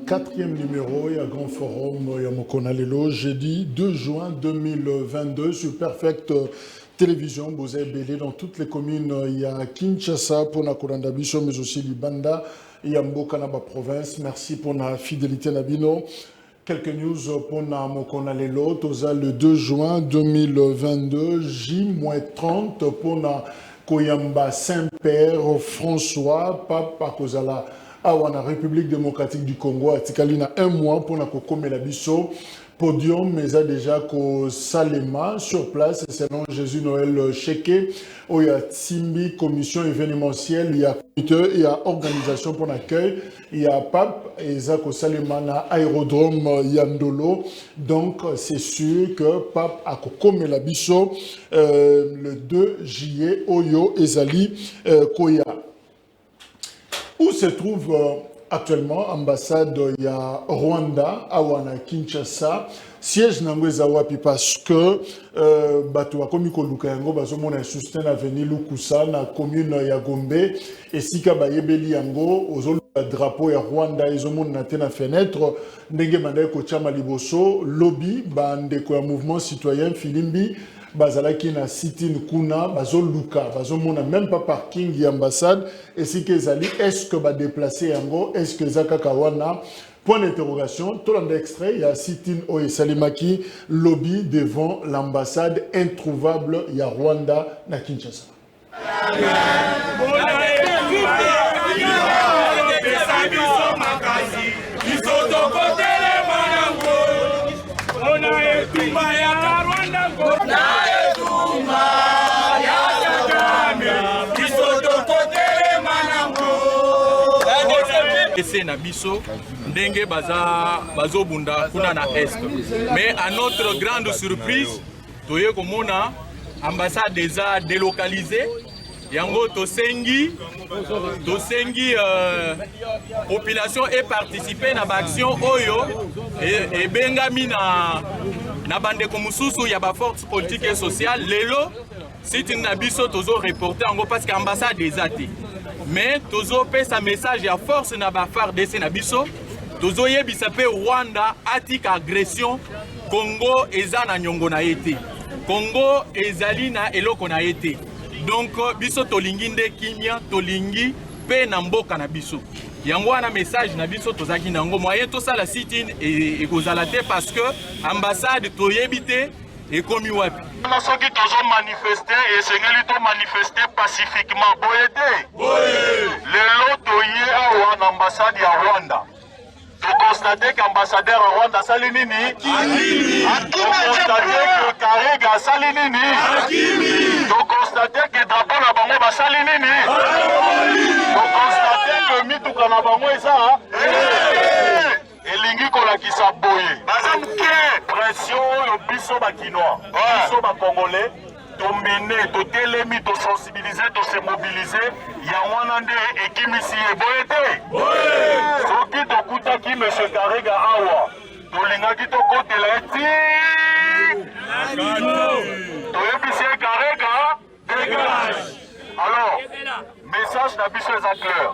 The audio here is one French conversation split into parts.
quatrième numéro, il y a Grand Forum, il y a Mokonalelo, jeudi 2 juin 2022 sur Perfect Télévision. Vous avez belé dans toutes les communes. Il y a Kinshasa pour Nakoranda Biso, mais aussi Libanda. Il y a Mbokanaba province. Merci pour la fidélité Nabino. Quelques news pour Mokonalelo. Toza le 2 juin 2022, J-30 pour na Koyamba Saint-Père François, Papa Kozala. La République démocratique du Congo a tikalina un mois pour la Kokomela Biso. Podium, mais a déjà qu'au Salema sur place, selon Jésus Noël Cheke, où il y a Timbi, commission événementielle, il y a comité, il y a organisation pour l'accueil, il y a PAP, et Zak au Salema, na aérodrome Yandolo. Donc, c'est sûr que PAP a Kokomela Biso le 2 juillet, Oyo Ezali Koya. Où se trouve actuellement l'ambassade il y a Rwanda, Awana Kinshasa, siège Nangweza Wapi parce que Bato Akomi Koluka Yango, Bazo Mona Sustain Avenue Lukusa, na commune ya Gombe, et Sika Bayebeli Yango, Ozolo drapeau ya Rwanda, Izomon Nate na fenêtre, Ndenge Mandaye Kochama Liboso, lobby, Bandeko ya mouvement citoyen Filimbi, Bazalaki na Sitin Kuna, Bazo Luka, Bazo Mona même pas parking y ambassade, et si Kezali, est-ce que va déplacer Yango, est-ce que Zaka Kawana, point d'interrogation, tout l'extrait, il y a Sitin Oye Salimaki, lobby devant l'ambassade introuvable, il y a Rwanda, na Kinshasa. C'est Nabiso, Ndenge Bazo Bunda, Kuna na Est. Mais à notre grande surprise, Toye Komona, ambassade déjà délocalisée, Yango Tosengi, population est participée à l'action Oyo et Bengami na bande Komususu, il y a ba force politique et sociale. Lelo, c'est une Nabiso Tozo reporté en gros parce qu'ambassade déjà été. Mais Tozo paie sa message à force na ba FARDC na biso. Tozo yebisa pe Rwanda atik agression Congo eza na nyongo na été. Congo ezali na eloko na été. Donc biso tolingi nde kimia tolingi pe na mboka na biso. Yango wana message na biso tozaki nango moyen to sala sit-in et kozala te parce que ambassade toyebite et komi wapi. Ceux qui ont manifesté et ceux qui ont manifesté pacifiquement, les lots à l'ambassade de Rwanda. Vous constatez qu'ambassadeur à Rwanda Salinini, vous constatez que Karega Salinini, vous constatez que Drapeau Nabango Salinini, vous constatez que Mituka Nabango est ça. Elingi kolakisa boye pression yo biso bakinois biso bakongolais tomene totelemi tosensibiliser tosemobiliser yango wana nde ekimisi eboye te soki tokutaki monsieur Karega awa tolingaki tokotela eti toyebisi ye Karega dégage. Alors message na biso eza clair,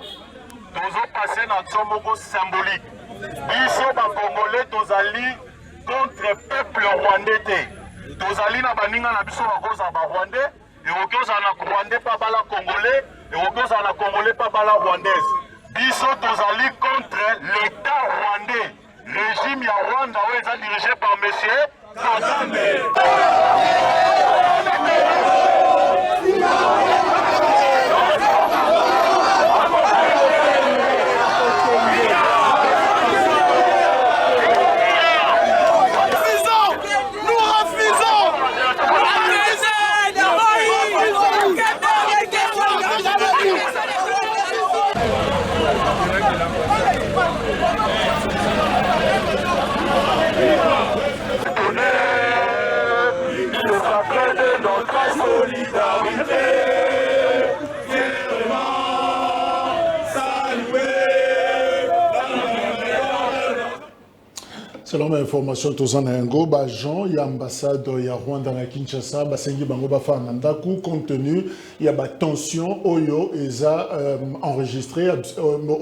tozopase na nso moko symbolique. Biso ba Congolais tozali contre peuple rwandais. Tozali na baninga na biso bakoza ba rwandais, et okoza na rwandais pa bala congolais, et okoza na congolais pa bala rwandaise. Biso tozali contre l'état rwandais. Régime ya Rwanda où est dirigé par monsieur Kagame. Selon l'information Tozanayango, Jean, il y a ambassade, il y a Rwanda à Kinshasa, Basengi Bango Bafa Nandaku, compte tenu, il y a tension, Oyo, ESA enregistré,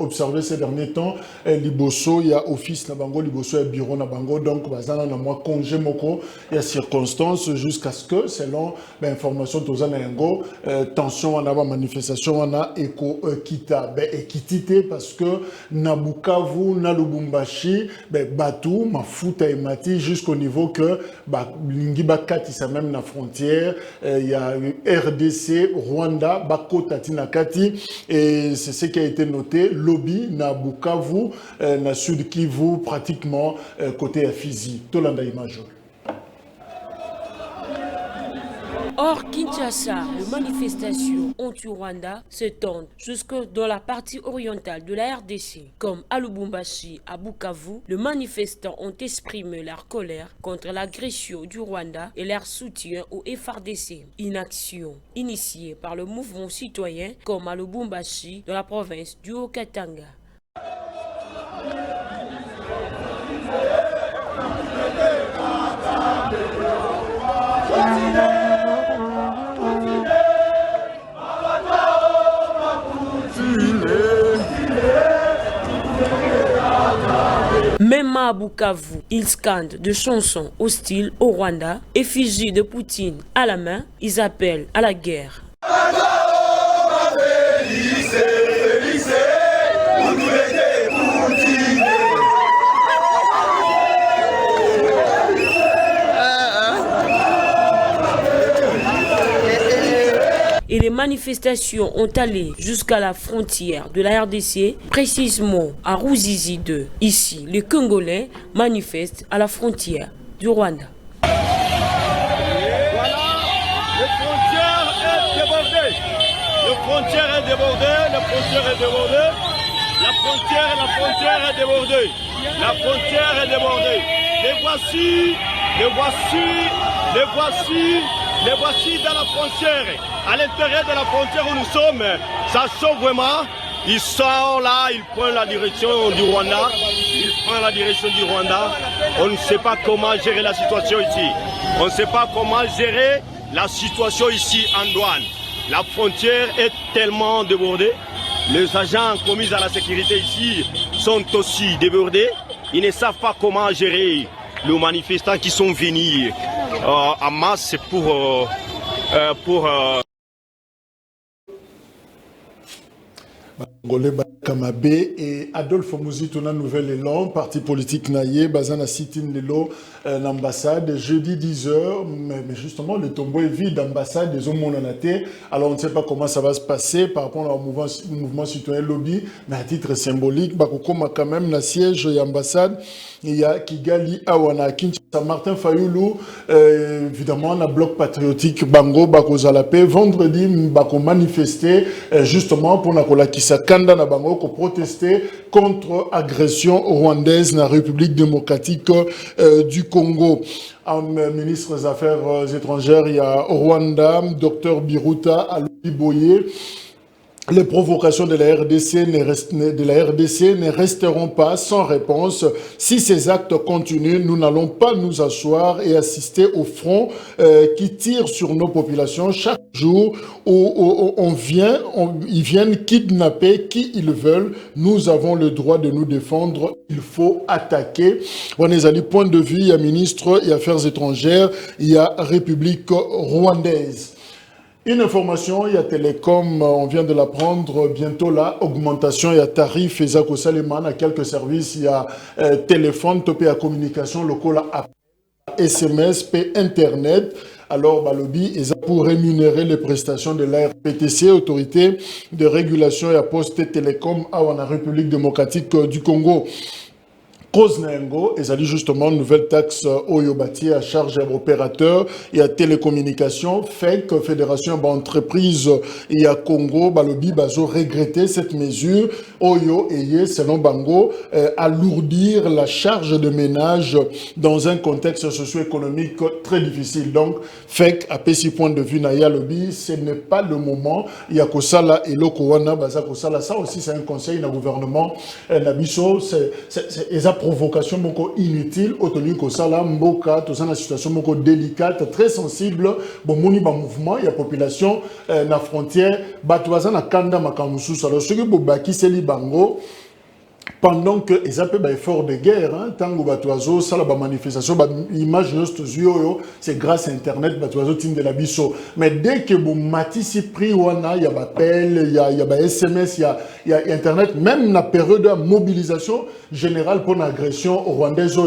observé ces derniers temps, Liboso, il y a office na Bango, Liboso, il y a bureau na Bango, donc Bazana na moi congé moko, il y a circonstances jusqu'à ce que, selon l'information Tozanayango, tension, on a manifestation, on a éco kita, équité parce que Nabukavu, na Lubumbashi, Batou, Mafuta et Mati, jusqu'au niveau que Lingiba Katisa même na frontière, il y a RDC, Rwanda, Bako Tatina Kati, et c'est ce qui a été noté, lobby na Bukavu, na Sud Kivu, pratiquement côté Fizi. Tolanda Imajo. Hors Kinshasa, les manifestations anti-Rwanda s'étendent jusque dans la partie orientale de la RDC. Comme à Lubumbashi, à Bukavu, les manifestants ont exprimé leur colère contre l'agression du Rwanda et leur soutien au FRDC. Une action initiée par le mouvement citoyen comme à Lubumbashi dans la province du Haut-Katanga. Même à Bukavu, ils scandent des chansons hostiles au Rwanda, effigie de Poutine à la main, ils appellent à la guerre. Et les manifestations ont allé jusqu'à la frontière de la RDC, précisément à Ruzizi 2. Ici, les Congolais manifestent à la frontière du Rwanda. Voilà, la frontière est débordée. La frontière est débordée, la frontière est débordée. La frontière est débordée. La frontière est débordée. Les voici dans la frontière. À l'intérieur de la frontière où nous sommes, ça chauffe vraiment. Ils sont là, ils prennent la direction du Rwanda. On ne sait pas comment gérer la situation ici. On ne sait pas comment gérer la situation ici en douane. La frontière est tellement débordée. Les agents commis à la sécurité ici sont aussi débordés. Ils ne savent pas comment gérer les manifestants qui sont venus en masse pour Kamabe et Adolphe Mouzit, on a nouvel élan, parti politique naïe, Bazana Sitin Lelo, l'ambassade, jeudi 10h, mais justement le tombeau est vide, l'ambassade des hommes monanatés, alors on ne sait pas comment ça va se passer par rapport au mouvement citoyen lobby, mais à titre symbolique, Bakokoma quand même, la siège et l'ambassade, il y a Kigali, Awana, Kinshasa, Martin Fayoulou, évidemment, la bloc patriotique Bango, Bako Zalapé, vendredi, Bako manifesté, justement, pour Nakola Kisakanda, na Bango, pour protester contre agression rwandaise dans la République démocratique du Congo. En ministre des Affaires étrangères, il y a Rwanda, Dr Biruta Alobi-Boye. Les provocations de la RDC ne resteront pas sans réponse. Si ces actes continuent, nous n'allons pas nous asseoir et assister au front qui tire sur nos populations chaque jour où ils viennent kidnapper qui ils veulent. Nous avons le droit de nous défendre. Il faut attaquer. On est allé point de vue, il y a ministre et affaires étrangères, il y a République rwandaise. Une information, il y a Télécom, on vient de l'apprendre, bientôt là, augmentation, il y a tarif, et Zako Saleman, à quelques services, il y a téléphone, topé à communication, local à SMS, P Internet. Alors, Balobi, et pour rémunérer les prestations de la RPTC, autorité de régulation et à poste télécom à la République démocratique du Congo. Cause Nengo, et ça dit justement une nouvelle taxe Oyobati à charge opérateur et à télécommunications, fait que Fédération d'entreprise et à Congo, Balobi, Bazo regretté cette mesure, Oyo et selon Bango, alourdir la charge de ménage dans un contexte socio-économique très difficile. Donc, fait à Pessi point de vue Naya Lobby, ce n'est pas le moment. Il y a Kosala et Lokowana, Baza Kosala, ça aussi c'est un conseil d'un gouvernement, Nabiso, c'est provocation moko inutile otoni ko sala mboka to sana situation moko délicate très sensible bon moni ba mouvement ya population na frontière batwaza na kanda makamusu alors ce que bobaki seli bango pendant que ils appellent des efforts de guerre, hein, tant que batoizo, ça la manifestation, image c'est grâce à Internet, batoizo tim de la biso. Mais dès que vous matissez pris wana, il y a appel, il y a SMS, il y a Internet, même la période de mobilisation générale pour l'agression rwandaise,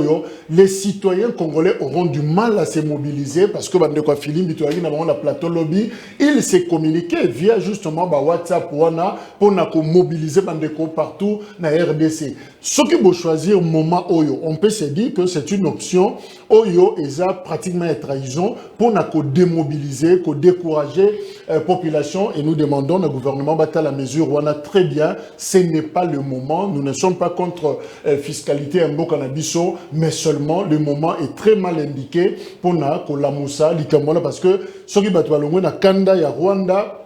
les citoyens congolais auront du mal à se mobiliser parce que bande quoi Philippe Bitoyagi na la plateau lobby, il s'est communiqué via justement WhatsApp wana pour na mobiliser bande ko partout na RDC. Ce qui veut choisir moment Oyo, on peut se dire que c'est une option. Oyo est pratiquement une trahison pour nous démobiliser, pour décourager la population. Et nous demandons au gouvernement battre la mesure. On a très bien, ce n'est pas le moment. Nous ne sommes pas contre fiscalité en Bokanabiso, mais seulement le moment est très mal indiqué pour nous, la Moussa, l'Ikamola, parce que ce qui battre la Kanda, ya Rwanda.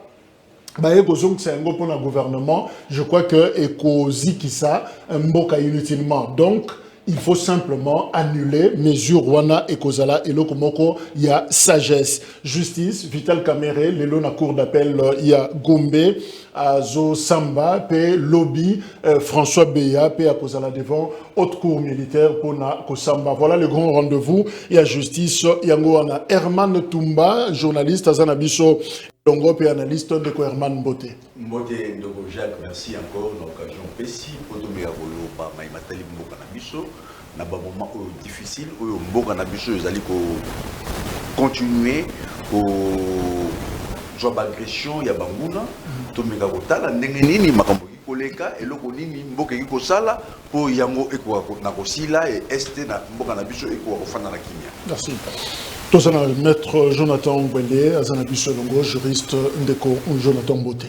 C'est un pour le gouvernement. Je crois que Ekozikisa mboka inutilement. Donc, il faut simplement annuler mesure Wana et Kozala et Lokomoko. Il y a sagesse, justice, Vital Kamere, les lois na cour d'appel, il y a Gombe, Azo Samba, P. Lobby, François Beya, P. à Kozala devant, haute cour militaire pour na Kosamba. Voilà le grand rendez-vous. Il y a justice, Yangoana. Herman Tumba, journaliste, Azanabiso. L'Europe et analyste de Herman Mbote. Mbote, Jacques, merci encore de l'occasion. Pessi, pour tout le monde, par Maïmatali Mboka Nabiso, dans un moment difficile, où Mboka Nabiso, ils allaient continuer au job agression, il y a Bangouna, tout le monde a dit, Makamboki Koleka, et le Konini Mboka Kosala, pour Yango Eko Nakosila et Este Mboka Nabiso Eko Ofana Kimia. Merci. Tous maître Jonathan Ngwende, Azanabi Solongo, juriste Ndeko Jonathan Mbote.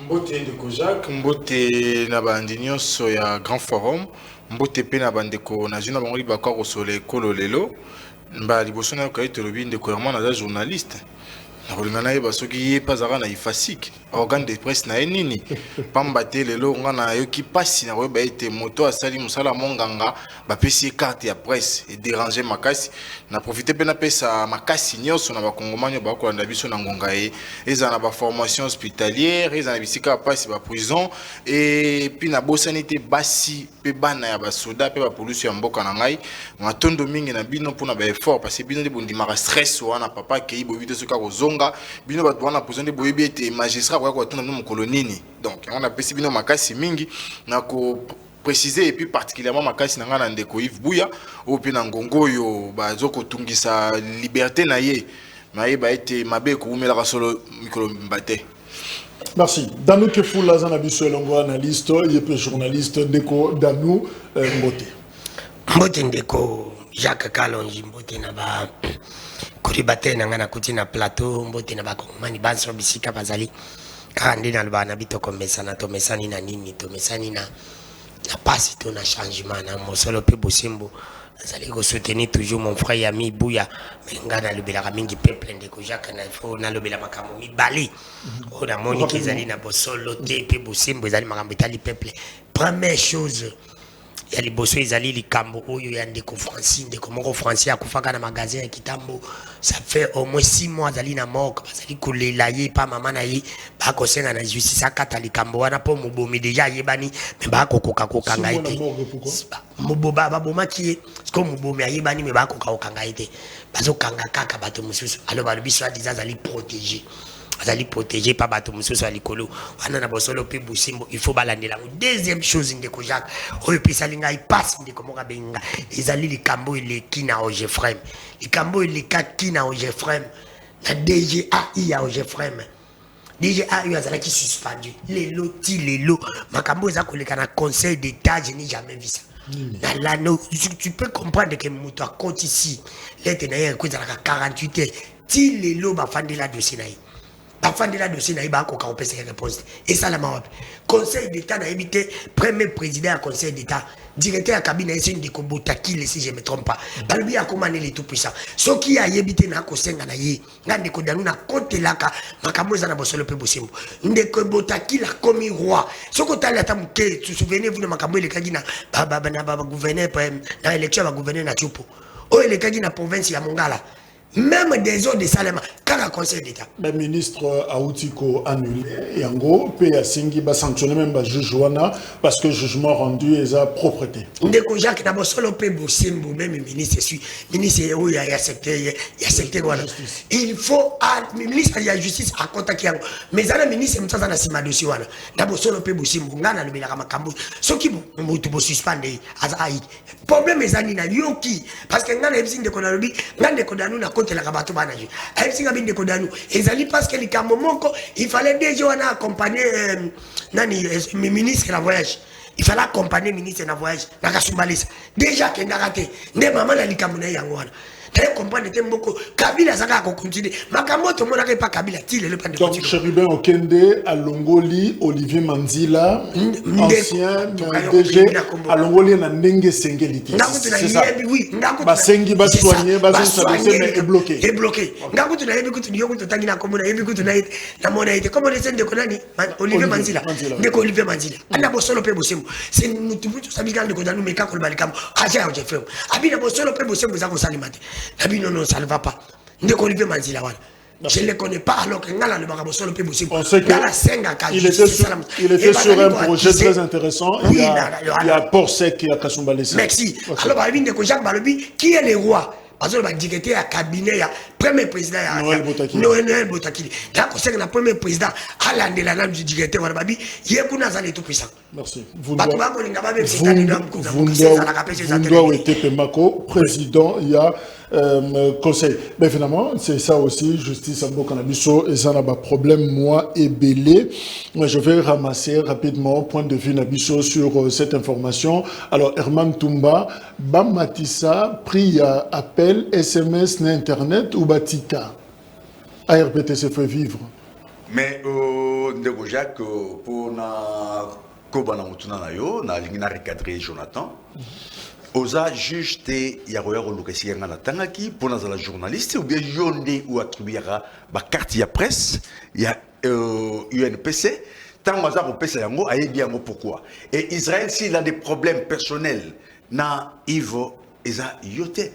Mbote Ndeko Jacques, Mbote Nabandinyo Soya Grand Forum, Mbote Pe Nabandeko Nazuna Bangoli Bakwa Osole Kolo Lelo, Mba Liboso na Kaite Lobi Ndeko Herman Naza journaliste. Nakolingana yeba soki ye pazaka na ifasik organe de presse na enini pambate lelo ngana yoki pasi na weba ete moto asali musala monganga bapesi carte ya presse et déranger makasi na profiter pe na pesa makasi nyonso na bakongomanya bakolanda biso na ngonga eza na ba formation hospitalière eza na bisika pasi ba prison et puis na bosani te basi pe bana ya basoda pe ba police ya mboka na ngai matondo mingi na bino pona ba effort parce que bino de bondimaka stress wana papa ke bo vite soka kozonga bino ba douana prison de boyebi ete magistrat kwa ko tona no kolonini donc on a pesi bino makasi mingi na ko préciser et puis particulièrement makasi na ngana ndeko Yves Bouya ou pe na ngongo yo bazoko tungisa liberté na ye maye ba ete mabe ko umela ka solo mikolo mbate. Merci. Danou Kefoula Zanabiso Elongo analyste et journaliste Ndeko Danou Mbote. Mbote Ndeko Jacques Kalonji Mbote na ba Kuribate na ngana kuti na plateau Mbote na ba Kongomani banso bisika bazali kandi na bana bitoko mesana to mesani na nini to mesani na passe tout na changement na mosolo pe bosimbo azali ko soutenir toujours mon frère et ami Bouya mais ngana lobela mingi peuple Ndeko Jacques na fo na lobela makambo mibali o na moni kezali na bosolo te pe bosimbo ezali makambo etali peuple première chose ya liboso ezali likambo oyo ya Ndeko Francine Ndeko moko Francine akufaka na magasin ya kitambo ça fait au moins 6 mois azali na moko bazali kolela ye pa mama na ye ba ko senga na justice akata likambo wana po mubomi déjà yebani mais ba ko koka koka ngaite muboba baboma ki ko mubomi ayebani mais ba ko koka ngaite bazo kanga kaka bato mususu alors ba biso azali protéger azali protégé par bato mususu alikolo wana na bosolo pe busimbo il faut balandela. Deuxième chose Ndeko Jacques oyo pesa linga ipasse Ndeko moka benga ezali likambo ile kina o Jefrem likambo ile kina o Jefrem na DGA ya o Jefrem DGA yo azala ki suspendu lelo ti lelo makambo za koleka na conseil d'état je n'ai jamais vu ça. Là, tu peux comprendre que mon compte ici, l'être n'a 48 heures, ti lelo ba fandi la dossier na parfois de la dossier na iba ko ka opesa réponse et ça la mawapi conseil d'état na évité premier président à conseil d'état directeur à cabinet c'est une décobota qui si je me trompe pas balobi a comment les tout puissant ce qui a yebité na ko senga na ye ngande ko danu na côté laka makambo za na bosolo pe bosimbo ndekobota qui la commis roi ce ko tala ta muke souvenez-vous de makambo le kagina baba gouverneur na élection va gouverner na chupo o le kagina province ya Mongala. Même des autres de Salema, quand le conseil d'État. Le ministre Aoutiko annulé, Yango, P.A. Singi, va sanctionner même le juge Wana, parce que le jugement rendu est à propreté. Ndeko Jacques, d'abord, solo P. Bosimbo, même le ministre, où il y a accepté, il faut, le ministre de la justice a contacté Yango. Mais le ministre, il y a un sima dossier Wana. D'abord, solo P. Bosimbo, il y a un Bilakamakambo. Ce qui vous suspendre, le problème est qu'il y a Yoki, parce que il y a un de Konarobi, il y a un de Konanou, la rabato banaji ayebisi nga binde kodanu ezali parce que likambo moko il fallait déjà wana accompagner nani ministre na voyage il fallait accompagner ministre na voyage na kasumbalisa déjà kendaka te nde mama na likambo na yango wana d'ailleurs comprendre te mboko Kabila zaka ko continuer makambo to mona ke pa Kabila tile le pande donc Chérubin Okende à Longoli Olivier Manzila ancien DG à Longoli na ndenge sengelité c'est ça oui ba sengi ba soigner ba s'adresser mais est bloqué ngako tu na yebi kutu yoko to tangi na komona yebi kutu na mona ite comme les de konani Olivier Manzila ndeko Olivier Manzila ana bosolo pe bosembo c'est mutu mutu sabika ndeko danu meka ko balikamo aja o jefem abina bosolo pe bosembo za ko salimate abino non ça ne va pas ndeko Olivier Manzila wana je ne les connais pas alors que ngala le bakabosolo pe bosembo on sait que il était sur un projet très intéressant il y a Porsec qui a Kasumbalesa merci alors ba ndeko Jacques Balobi qui est le roi parce que le directeur à cabinet ya premier président Noël Botakili là conseil na premier président à la du directeur wala babi yekuna za tout puissant merci vous doit président il y a conseil mais finalement c'est ça aussi justice ambo canabiso et ça n'a pas problème moi et belé moi je vais ramasser rapidement point de vue nabiso sur cette information alors Herman Tumba Bamatissa pris à appel SMS na internet ou batika ARPTC fait vivre mais ndeko Jacques pour na kobana mutuna na yo na lingina recadrer Jonathan oza juge te ya royaume lokasi nga na tangaki pour na la journaliste ou bien yonde ou attribuera ba carte ya presse ya UNPC tant maza ko pesa yango ayebi yango pourquoi et Israël s'il a des problèmes personnels na Ivo eza yote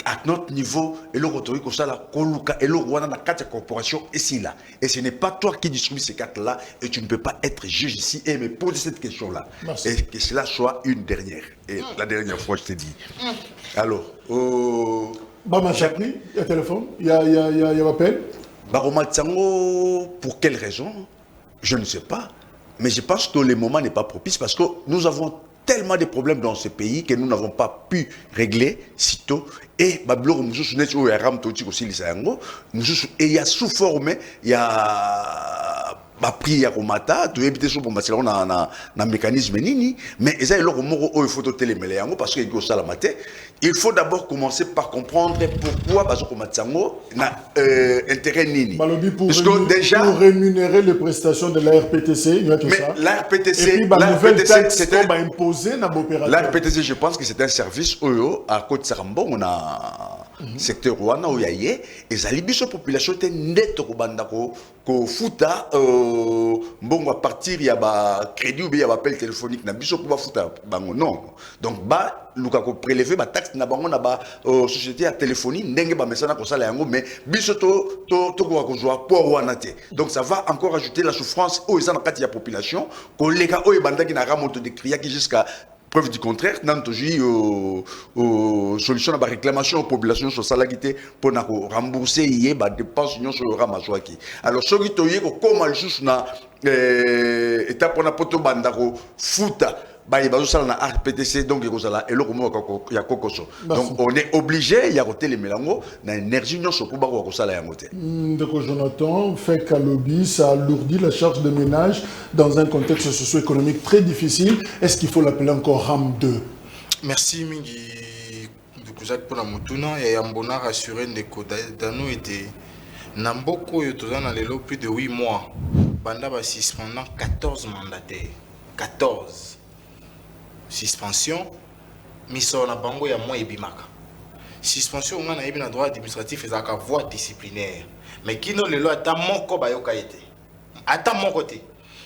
à notre niveau et le retour comme ça la koluka et le roi dans la carte corporation ici là et ce n'est pas toi qui distribue ces cartes là et tu ne peux pas être juge ici et me poser cette question là. Merci. Et que cela soit une dernière et la dernière fois je te dis alors Bama Chakri il y a téléphone il y a appel Baroma Tsango pour quelle raison je ne sais pas mais je pense que le moment n'est pas propice parce que nous avons tellement de problèmes dans ce pays que nous n'avons pas pu régler sitôt et Babylore nous net au ram toti aussi les sango nous et il y a sous forme il y a ba prière au matin tu éviter sur bomba on a un mécanisme nini mais ça leur moko il faut télémele yango parce que go sala matin il faut d'abord commencer par comprendre pourquoi parce que matsango na intérêt nini parce que déjà pour rémunérer les prestations de la RPTC il y a tout ça la RPTC c'était imposé na opérateur la RPTC je pense que c'est un service oyo à côté Sarambo on a secteur wana oyaye et za libiso population te net ko banda ko futa mbongo à partir ya ba crédit ou bien ya ba appel téléphonique na biso ko ba futa bango non donc ba luka ko prélever ba taxe na bango na ba société à téléphonie ndenge ba mesana ko sala yango mais biso to ko joa pour wana te donc ça va encore ajouter la souffrance au ezana kati ya population ko leka o banda ki na ramonto de crier qui jusqu'à preuve du contraire, nous avons solution à la réclamation aux populations sur la salagité pour rembourser les dépenses sur le ramazouaki. Alors, ce qui est comme le étape pour la poto bandaro futa. Na RPTC donc donc on est obligé il y a côté les mélango na énergie non sur pour ko sala yango te. Donc Jonathan fait qu'à lobby ça alourdit la charge de ménage dans un contexte socio-économique très difficile. Est-ce qu'il faut l'appeler encore RAM 2? Merci mingi de Jacques pour la mutuna et Yambona rassuré ndeko dano était Namboko yotozana lelo plus de 8 mois. Banda ba suspendant 14 mandataires. 14. Suspension. Miso na bango ya moi ebimaka. Suspension on a eu un droit administratif et une voie disciplinaire. Mais qui n'a le droit à mon côté bayoka été. À mon côté.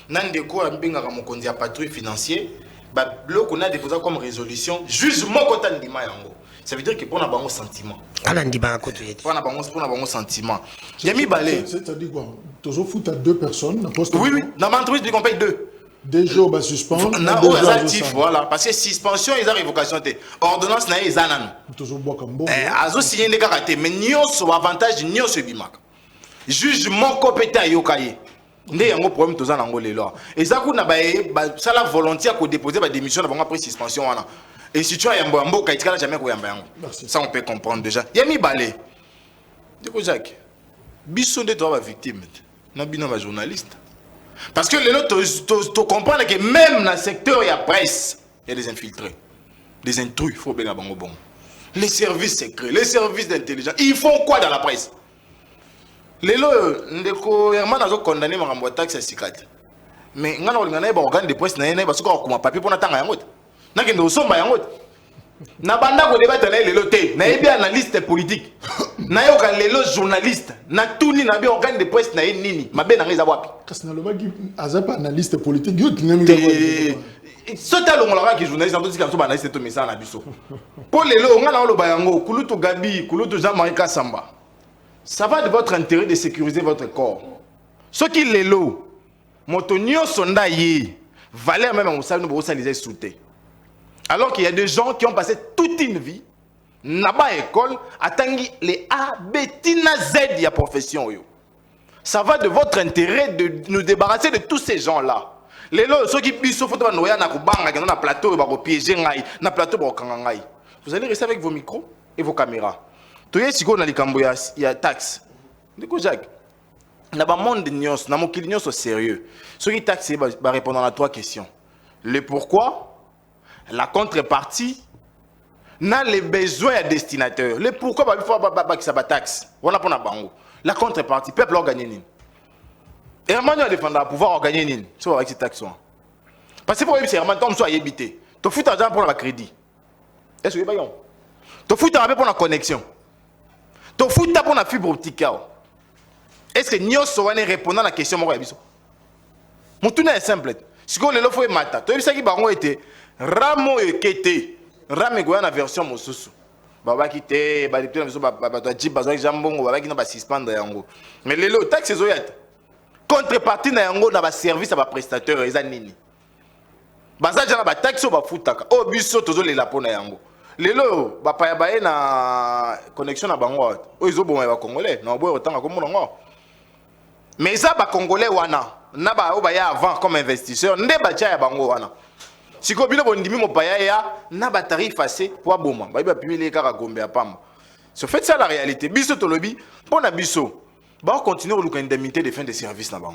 Nandeko ambinga mokondi ya patrouille financier. Bah bloc on a déposé comme résolution. Juge mon côté ndima yango. Ça veut dire que pour na bango sentiment. Ala ndima côté. Pour na bango sentiment. Yami balé. C'est-à-dire quoi? Toujours fout à 2 personnes. Oui oui. Dans l'entreprise on paye 2. Des jours bah suspendre. Voilà, parce que suspension ils ont révocation ordonnance na ils anan. Toujours bois comme bon. Azo signé des karaté mais nyonso avantage nyonso bimaka. Jugement compétent yokaye. Ndé yango problème toza nango lelo. Et ça kuna ba ça la volonté à déposer ba démission avant après suspension wana. Et si tu as yambo yambo kaitikala jamais ko yamba yango. Ça on peut comprendre déjà. Yami balé. Diko Jacques. Biso de toi ba victime. Na bino ba journaliste. Parce que les autres, tu comprends que même dans le secteur, il y a presse, il y a des infiltrés, des intrus, il faut bien bon. Les services secrets, les services d'intelligence, ils font quoi dans la presse? Les autres, Herman a condamné ma taxe à Sikad. Mais on a un organe de presse, parce qu'on a un papier pour n'attendre un autre. On a un autre. Na banda ko débat na lelo té na yebi analyste politique na yo kan lelo journaliste na tuni na bi organe de presse na nini mabe na ngeza wapi kasi na loba ki azapa analyste politique yo kinamika sota lo ngolaka ki journaliste en tout cas so ba analyste to message na biso pour lelo ngana lo bayango kulutu Gabi kulutu Jean-Marie Kassamba ça va de votre intérêt de sécuriser votre corps ce qui lelo motonio sonda yi valeur même on sait nous bo saliser souté. Alors qu'il y a des gens qui ont passé toute une vie, n'a pas école, attendant les A, B, Tina, Z, il y a profession. Ça va de votre intérêt de nous débarrasser de tous ces gens-là. Les lots, ceux qui puissent faire des noyades, dans un plateau, dans un piéger, dans un plateau, vous allez rester avec vos micros et vos caméras. Tout le monde, si il y a taxe. Du coup, Jacques, dans le monde de Nyos, dans le monde de sérieux, ceux qui taxent, va répondre à 3 questions. Le pourquoi, la contrepartie, n'a les besoins à destinataire. Le pourquoi il faut que ça taxe. On a pas bango. La contrepartie, peuple a gagné. Et Herman a défendu le pouvoir gagner sur avec ces taxes. Parce que pour eux, c'est Herman Tom soit évité. Tu fous argent pour le crédit. Est-ce que vous tu fous argent pour la connexion. Tu fous pour la fibre optique. Est-ce que nous sommes répondant à la question mon tour est simple. Si vous voulez le faire matin, tu as vu ça qui a été Ramo ekete Rame goya na version mosusu baba kite ba depuis na biso ba ji bazwa jambongo baba kina ba suspendre yango mais lelo taxe zoyat contrepartie na yango na ba service ba prestataire eza nini baza jana ba taxe ba futaka o biso tozo lela pona yango lelo ba pa ya ba na connexion na bango o izo boma ba congolais na boye otanga ko monongo mais ça ba congolais wana na ba o ba ya avant comme investisseur nde ba tia ya bango wana. Si vous avez un tarif assez pour aboma, vous avez publié les Gombe à Pam. C'est fait ça la réalité. Biso tolobi, bon abiso, bah continuer à l'indemnité de fin de service là-bas.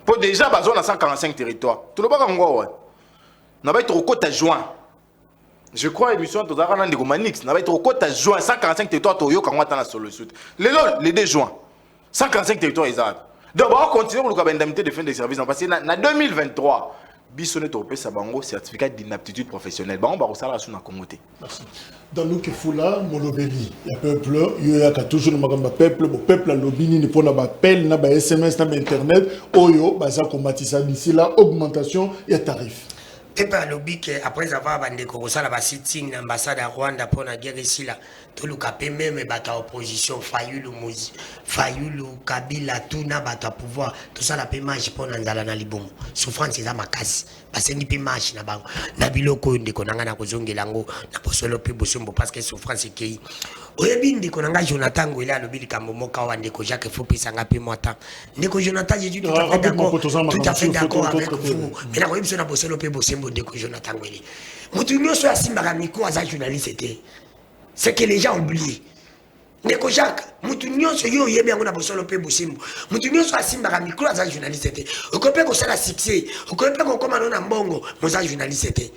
Pour déjà, bah on a 145 territoires. Tout le monde ouais. On va être au côté juin. Je crois émission tout à l'heure de Romanix. On va être au côté juin 145 territoires Toyo quand on attend la solution. Les 2 juin 145 territoires exact. Donc on continue à l'indemnité de fin de service. Parce que en 2023. Bisonnet au Sabango, certificat d'inaptitude professionnelle. Bah, on va ressortir la sous Congo. Merci. Dans le Kefula, Molobeli, il y a peuple, il y a toujours le peuple, l'obini, il faut appel, il y a SMS, il y a Internet, Oyo, Baza Komatisa, d'ici là, augmentation et tarif. Et pas lobby que après avoir bandé ça la sitting l'ambassade à Rwanda pour la guerre ici là tout le capé même bata opposition Fayulu Mozi Fayulu Kabila tout na bata pouvoir tout ça la pémage pour nanzala na libomo souffrance za makasi parce que ni pémage na bango na biloko ndeko nanga na kozongela ngo na posolo pe bosombo parce que souffrance kei oyebi ndeko nanga Jonathan Ngwela alobi likambo moka wa ndeko Jacques Fopisa nga pe moata ndeko Jonathan j'ai dit tout à fait d'accord avec vous mais na koyebi na posolo pe bosembo de Jonathan Ngwele. Moutounio soit Simbara Miko à journaliste était. C'est que les gens oublient. Neko Jacques, Moutounio soit yo yé bien on a bossé le peu boussimbo. Moutounio soit Simbara Miko à journaliste était. Au copé qu'on s'est la succès. Au copé qu'on commande en bongo, mon journaliste était.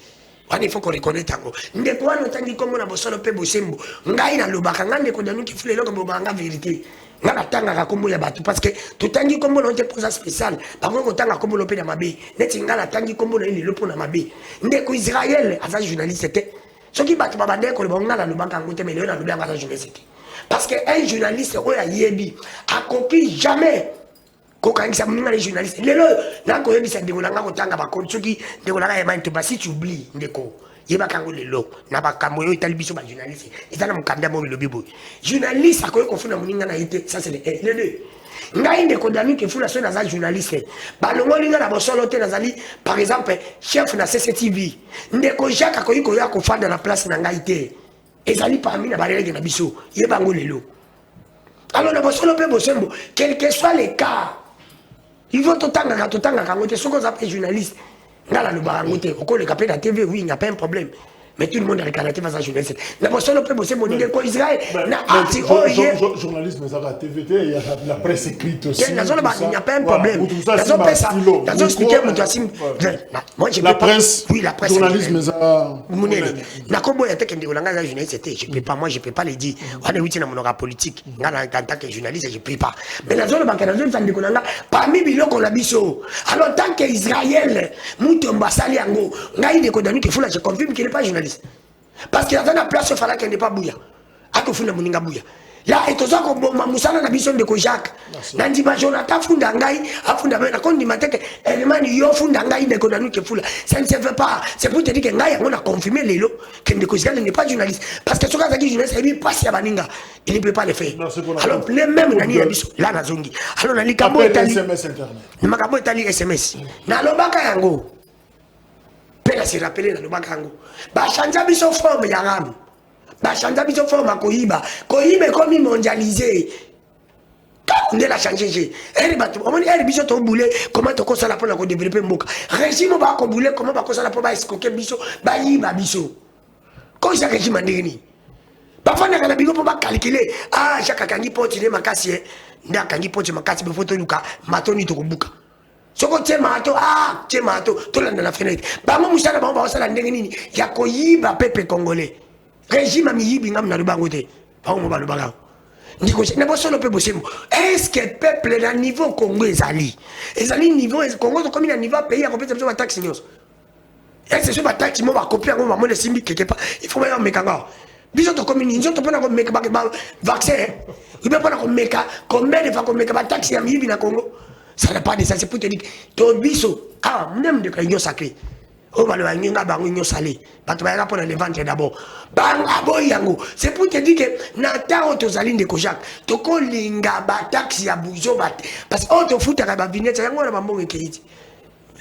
il faut qu'on reconnaisse tango. Ndeko wana tangi kombo na bosolo pe bosembo. Ngai na lobaka ngande ko danu ki fule loko bobanga vérité. Ngaka tanga ka kombo ya batu parce que to tangi kombo na te posa spécial. Bango ko tanga kombo lope na mabe. Neti ngala tangi kombo na ile lopo na mabe. Ndeko Israël asa journaliste te. Soki batu babande ko bonga na lobaka ngote mais na lobanga asa journaliste. Parce que un journaliste oya yebi accomplit jamais kokangisa mninga les journalistes lelo nako yebisa ndeko nanga kotanga bakonti soki ndeko nanga ya mante basi tu oublies ndeko yeba kango lelo na bakambo yo itali biso ba journaliste ezana mukanda mo lobi boy journaliste akoye kofuna mninga na ite ça c'est les deux ngai ndeko dami ke fula so na za journaliste balongo linga na bosolo te nazali par exemple chef na CCTV ndeko Jacques akoye ko ya kofanda na place na ngai te ezali parmi na barelege na biso yeba ngo lelo alors na bosolo pe bosembo quel que soit les cas il faut totanga quand tu es un journaliste. Ngala no barangote, oko le capé la TV, oui, il n'y a pas un problème. Mais tout le monde a regardé face à journaliste. La personne ne peut bosser mon idée quoi Israël. Journaliste, mais ça va TVT, il y a la presse écrite aussi. Il n'y a pas un problème. Dans expliquer moi je la presse. Oui, la presse. Journalisme mais ça. Na kombo ya teke ndeko langa journaliste c'était je peux pas moi je peux pas le dire. On est outil na monora politique. Ngala en tant que journaliste je peux pas. Mais la zone bancaire zone ndeko langa parmi biloko la biso. Alors tant que Israël muto mbasali yango ngai ndeko danu ke fula je confirme qu'il n'est pas journaliste. Parce qu'il y a une place où il n'est pas bouillant. A que funda moninga bouillant. Là, et tout ça, comme Moussala n'a besoin de Kojak. Nandi Jonathan Fundangai, a Fundamena, quand il m'a dit que Elman Yo Fundangai de Kodanu qui foule. Ça ne se fait pas. C'est pour te dire que Ngai, on a confirmé les lots, que Ndekosigal n'est pas journaliste. Parce que ce cas qui journaliste, il passe à Baninga. Il ne peut pas le faire. Alors, les mêmes Nani Abiso, là, Nazongi. Alors, Nani Kabo est allé. Nakabo est allé SMS. Nalobaka Yango. Pela se rappeler na lobaka yango ba chanja biso forme ya ram ba chanja biso forme koyiba comme mondialisé on la changer eri batu omoni eri biso to boule comment to kosala pour ko développer mboka régime ba ko boule comment ba kosala pour ba escoquer biso ba yiba biso ko sa régime ndeni ba fana kana bigo pour ba calculer ah chaka kangi poti ne makasi nda kangi poti makasi be photo luka matoni to kubuka soko temato temato tolanda la fenêtre bango musala bango basala ndenge nini ya koyiba pepe congolais régime miyibi ngam na lubango te bango ba lubanga ndiko na bosolo pe bosembo est-ce que peuple na niveau Congo ezali niveau Congo comme na niveau pays a compétition sur la taxe nyos est-ce que ba taxe mo ba copier ngo ba mo le simbi quelque part il faut même mekanga biso to commune nzo to pona ko meka ba vaccin il peut pas ko meka combien de fois ko meka ba taxe ya miyibi na Congo. Ça n'a pas de ça, c'est pour te dire que ton biso, même de l'union sacrée, on va le faire une salée, parce qu'on va pour le ventre d'abord. C'est pour te dire que Nathan Otozalin de Kojak, Toko Linga, Bataxi, Abouzo, parce qu'on te fout à la vignette, c'est un bon équilibre.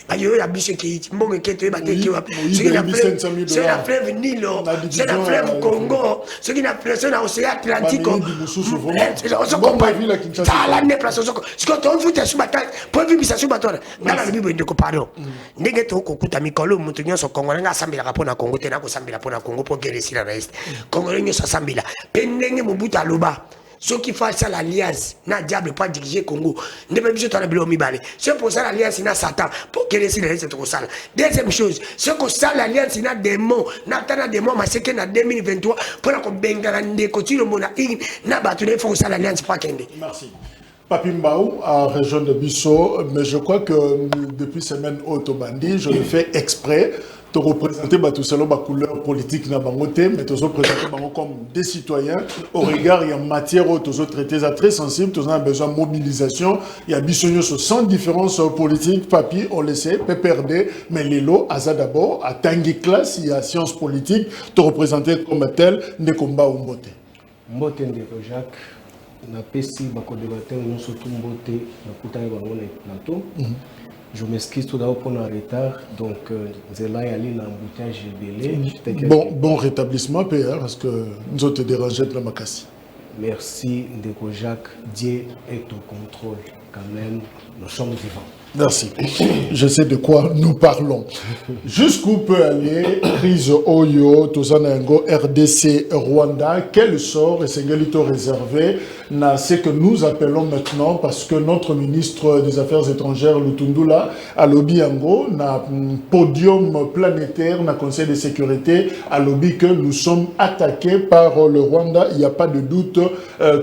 Ayo ya biso ki mbongo keto ba teki wa c'est la fleuve Nilo c'est la fleuve Congo c'est qui na pression na océan Atlantique on se compare ça la ne place ce que on fout sur bataille pour vivre ça sur bataille dans la bible de pardon ndenge to ko kuta mikolo mutu nyonso Congo nga sambila ka pona Congo te na ko sambila pona Congo pour que réussir na est Congo nyonso sambila pendenge mobutu aloba ceux qui font ça l'alliance na diable pas diriger Congo ne même juste dans le bureau mibale c'est pour ça l'alliance na Satan pour que les silences tout ça deuxième chose c'est que ça l'alliance na démon na tana démon ma c'est que na 2023 pour la bengala ndeko tilo mona na batu ne font ça l'alliance pas kende. Merci. Papi Mbao à région de Bisso, mais je crois que depuis semaine Autobandi je le fais exprès de représenter tout seul ma couleur politique na bangoté mais tous présenter bango comme des citoyens au regard il y a matière où tous traités à très sensible tous on a besoin de mobilisation il y a bisogno sans différence politique papi on le sait PPRD mais l'élo asa d'abord à tangi classe il y a science politique te représenter comme tel ne combat ou mbote ndeko Jacques na pesi bako débatteur nous surtout mbote na kutana bango na plateau. Je m'excuse tout d'abord pour le retard, donc Zela y aller dans l'embouteillage belé. Bon rétablissement, PR, parce que nous autres dérangés de la Makassi. Merci, Ndeko Jacques. Dieu est au contrôle, quand même, nous sommes vivants. Merci. Je sais de quoi nous parlons. Jusqu'où peut aller crise Oyo, Tozanango, RDC, Rwanda? Quel sort est réservé à ce que nous appelons maintenant, parce que notre ministre des Affaires étrangères, Lutundula, a lobby Ango, na podium planétaire, na Conseil de sécurité, a lobby que nous sommes attaqués par le Rwanda. Il n'y a pas de doute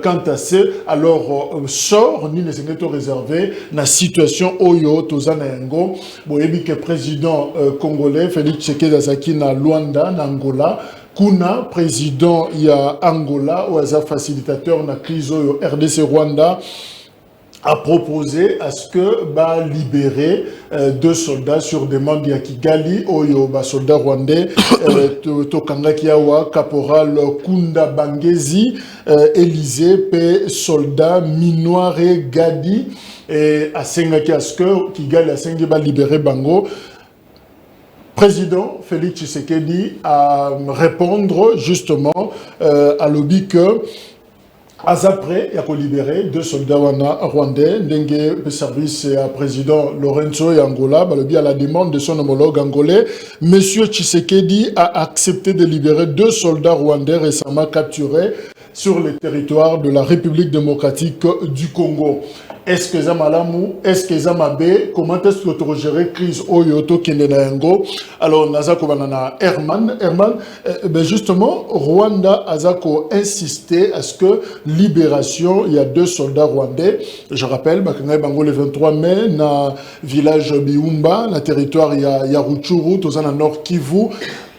quant à ce. Alors, sort, ni les réservé, na situation Oyo. Tozanango, boyebi que président congolais Félix Tshisekedi na Luanda, na Angola, kuna président ya Angola ou asa facilitateur na crise au RDC Rwanda a proposé à ce que ba libérer 2 soldats sur demande ya Kigali oyo ba soldats rwandais tokangaki awa caporal Kunda Bangezi Élysée pe soldat Minoire Gadi et à Sengaki à ce que Kigali a Sengi ba libérer Bango. Président Félix Tshisekedi a répondre justement à l'objet que après, il a libéré 2 soldats rwandais, Ndenge service à président Lorenzo Angola, à la demande de son homologue angolais. Monsieur Tshisekedi a accepté de libérer 2 soldats rwandais récemment capturés sur le territoire de la République démocratique du Congo. Est-ce que Zamalamu, est-ce que Zamabe, comment est-ce que tu gères la crise Oyoto Kendenayango? Alors, Nazako Banana Herman, ben justement, Rwanda Azako insisté à ce que libération, il y a 2 soldats rwandais. Je rappelle, Bango le 23 mai, dans le village Biumba, dans le territoire Yaruchuru, dans le nord Kivu.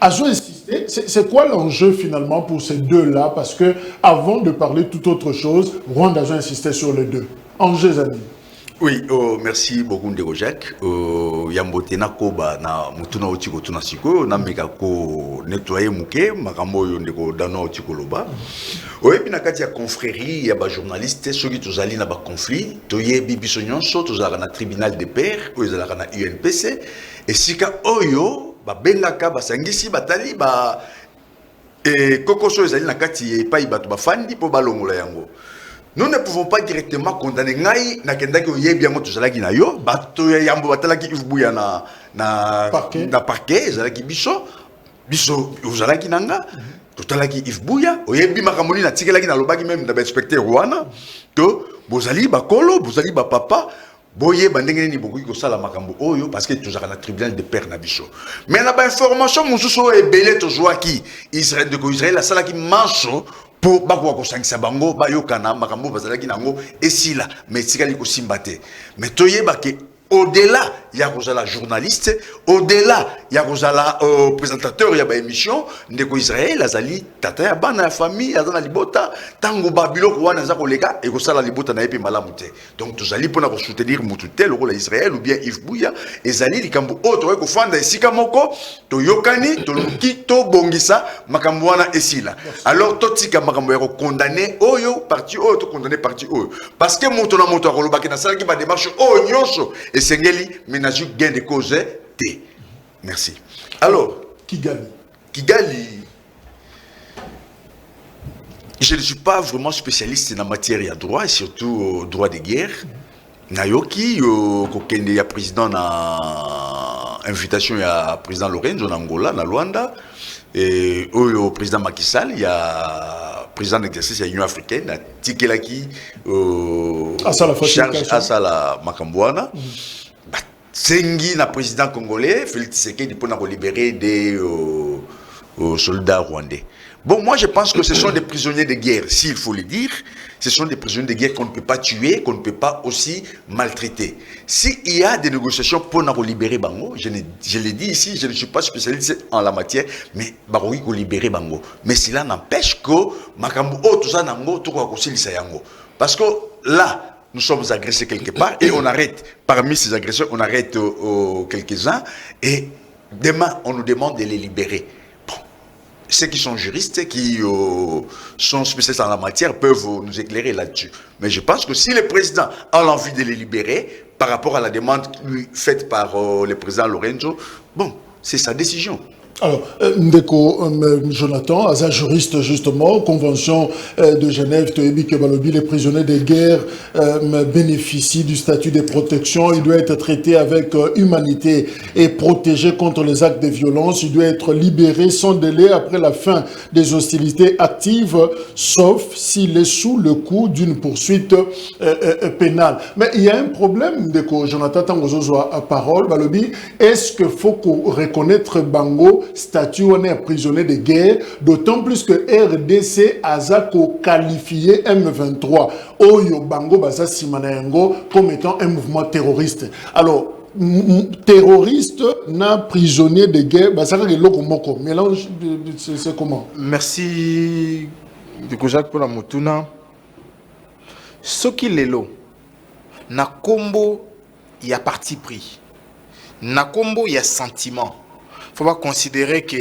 Azo insisté, c'est quoi l'enjeu finalement pour ces 2-là? Parce que avant de parler toute autre chose, Rwanda a insisté sur les 2. Enjeux, amis. Oui, merci beaucoup Ndeko Jacques. Yambote na koba na mutuna otiko tuna siko na meka ko nettoyer muke makambo yo ndeko dano otiko loba. Oyebi na kati ya confrérie ya ba journaliste soki tozali na ba conflit, toyebi biso nyonso tozala na tribunal de paix, oyezala na UNPC et sika oyo ba bengaka basangisi batali ba kokoso ezali na kati epai bato bafandi po balongola yango. Nous ne pouvons pas directement condamner ngai na kendaki oyebi yango tozalaki na yo bato ya yambo batalaki ifubuya na parquet ezalaki biso ozalaki nanga totalaki ifubuya oyebi makamoni na tikelaki na lobaki même na inspecteur wana to bozali bakolo bozali ba papa boye bandenge ni bokoki kosala makambo oyo parce que tozaka na tribunal de paix na biso mais na ba information mosusu ebele tozwaki Israël de Israël asalaki manso pour bakwa kosangisa bango bayokana makambo bazalaki nango esila mais tikali kosimbate mais toyeba ke au-delà il y a la journaliste au-delà il y a présentateur il y a émission ndeko Israël azali tata ya bana ya famille azana libota tango babilo ko wana za koleka et ko sala libota na epe malamu te donc tozali pona ko soutenir mutu tel rôle Israël ou bien Yves Bouya ezali likambo auto ko fanda esika moko to yokani to luki to bongisa makambo wana esila alors totika makambo ya ko condamner oyo parti oyo to condamner parti oyo parce que moto na moto ko lobaki na sala ki ba démarche oyo nyonso et sengeli ménage gain de cause T. Merci. Alors, Kigali, je ne suis pas vraiment spécialiste en matière de droit et surtout droit de guerre. Nayoki, il y a président na invitation, il y a président Lorenzo en Angola, na Luanda, et au président Macky Sall, il y a président d'exercice de l'Union africaine, na Tikelaki, charge Asala Makambouana. Sengi na président congolais, Félix Tshisekedi pour libérer des soldats rwandais. Bon, moi je pense que ce sont des prisonniers de guerre, s'il faut le dire. Ce sont des prisonniers de guerre qu'on ne peut pas tuer, qu'on ne peut pas aussi maltraiter. S'il y a des négociations pour libérer Bango, je l'ai dit ici, je ne suis pas spécialiste en la matière, mais Bango il faut libérer Bango. Mais cela n'empêche que Makambo tout ça nango tout quoi yango. Parce que là, nous sommes agressés quelque part et on arrête, parmi ces agresseurs, on arrête quelques-uns et demain, on nous demande de les libérer. Bon, ceux qui sont juristes, qui sont spécialistes en la matière peuvent nous éclairer là-dessus. Mais je pense que si le président a l'envie de les libérer, par rapport à la demande faite par le président Lorenzo, bon, c'est sa décision. Alors, Ndeko Jonathan, Aza juriste justement, Convention de Genève, Toyebi Kebalobi, les prisonniers de guerre bénéficient du statut de protection. Il doit être traité avec humanité et protégé contre les actes de violence. Il doit être libéré sans délai après la fin des hostilités actives, sauf s'il est sous le coup d'une poursuite pénale. Mais il y a un problème, Ndeko Jonathan, Tangozo à parole, Balobi, est-ce qu'il faut qu'on reconnaître Bango statut on est prisonnier de guerre, d'autant plus que RDC a qualifié M23 Oyo Bango Baza Simanayango comme étant un mouvement terroriste. Alors, terroriste, na prisonnier de guerre, bah ça le lokomoko. Mélange, c'est comment? Merci de Kojak pour la motuna. Ce qui est là, na combo, il y a parti pris. Na combo, il y a sentiment. Faut pas considérer que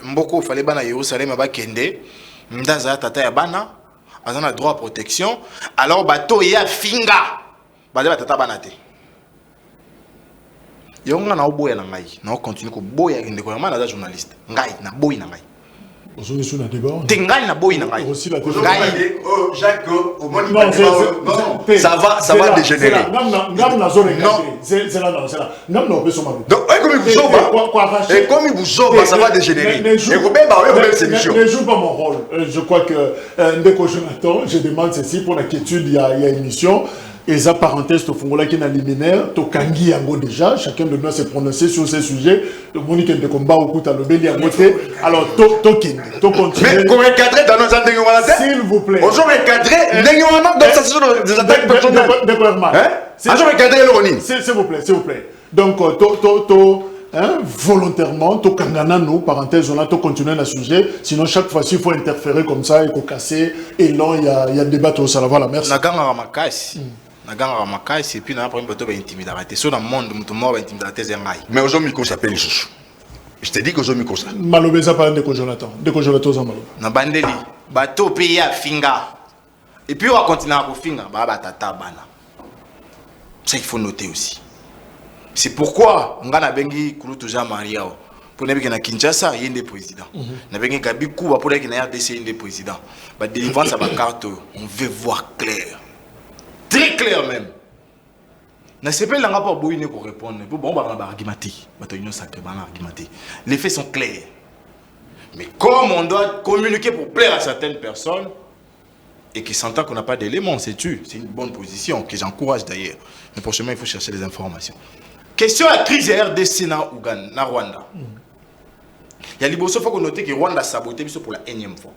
Mboko fallait bana Yerusalem ba kende, ndaza tata ya bana, azana droit à protection, alors bato ya finga. Bale tata bana te. Yonga na oboya na ngai, na continue ko boya kende ko mana journaliste. Ngai na boy na ngai. Aujourd'hui sur la débat. Tengai na boy na ngai. Aussi la débat. Oh Jacques, au moins ça va dégénérer. C'est là. Donc comme il vous sauve, ça va dégénérer. Et vous même cette mission. Ne joue pas mon rôle. Je crois que Ndeko Jonathan, je demande ceci pour l'inquiétude, il y a une mission. Et ça, parenthèse, au fond, là, qui est dans liminaire, to kangi yango déjà, chacun de nous s'est prononcé sur ces sujets. Le monique de combat au coup, à l'obéli à côté. Alors, to continuer. Mais qu'on recadrer dans nos antégrants, s'il vous plaît. On joue recadrer, donc ça, ce sont des attaques personnelles. On joue recadrer le Ronin. S'il vous plaît. Donc, volontairement, to kangana nous, parenthèse, on a to continuer le sujet. Sinon, chaque fois-ci, il faut interférer comme ça, il faut casser. Et là, il y a débat au ça. Voilà, merci. Et puis, on a un intimidation. Sur le monde, on a intimidation. Mais aujourd'hui, il s'appelle Chouchou. Je te dis que aujourd'hui, il s'appelle. Malobeza par Ndeko Jonathan. Ndeko Jonathan, ça maloba. Na bandeli, bato pays à finga. Et puis, on va continuer à finga. Tata bana. Ça, il faut noter aussi. C'est pourquoi on a bengi Kouloutou Jean-Marie. Pour ne pas Kinshasa, il y a des présidents. On a bengi Gabi Kouba pour ne pas RDC, il y a des présidents. La délivrance à ma carte, on veut voir clair. Très clair même. Na CP n'a pas besoin de répondre. Bon, on va argumenter. Les faits sont clairs. Mais comme on doit communiquer pour plaire à certaines personnes et qui s'entend qu'on n'a pas d'éléments, c'est une bonne position que j'encourage d'ailleurs. Mais prochainement, il faut chercher les informations. Question à la crise RDC na Rwanda. Il y a l'Iboso, il faut noter que Rwanda a saboté pour la énième fois.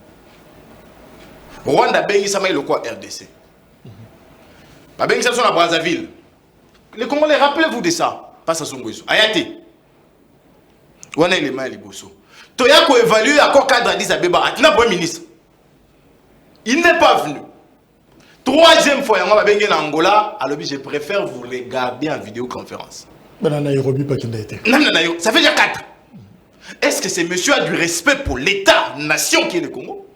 Rwanda a béni ça le quoi RDC. La bénédiction à Brazzaville. Les Congolais, rappelez-vous de ça. Pas à son goût. Ayate. Où est les mains Liboso? Toyako évalue à quoi cadre Addis Abeba. Atina Premier ministre. Il n'est pas venu. Troisième fois, on va bénir en Angola. Alors, je préfère vous regarder en vidéoconférence. Mais dans Nairobi, pas qu'il n'a été. Non, ça fait déjà 4. Est-ce que ce monsieur a du respect pour l'État-nation qui est le Congo?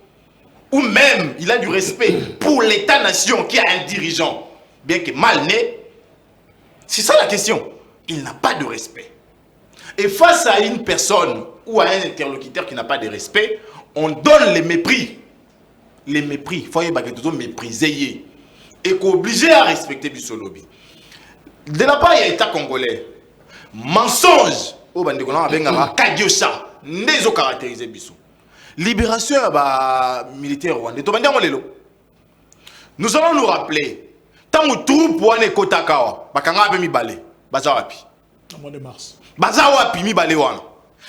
Ou même, il a du respect pour l'État-nation qui a un dirigeant bien que mal né? C'est ça la question. Il n'a pas de respect. Et face à une personne ou à un interlocuteur qui n'a pas de respect, on donne les mépris. Les mépris. Il faut mépriser. Et qu'obligé à respecter du lobby. De la part, il y a l'État congolais. Mensonge. Au bandekona avec un kadiosa. N'est-ce caractérisé biso. Libération militaire rwandais. Nous allons nous rappeler. Tant que troupe wane kotakawa, bakanga ape mi balé. Baza wapi. Au mois de mars. Baza wapi mi balé wana.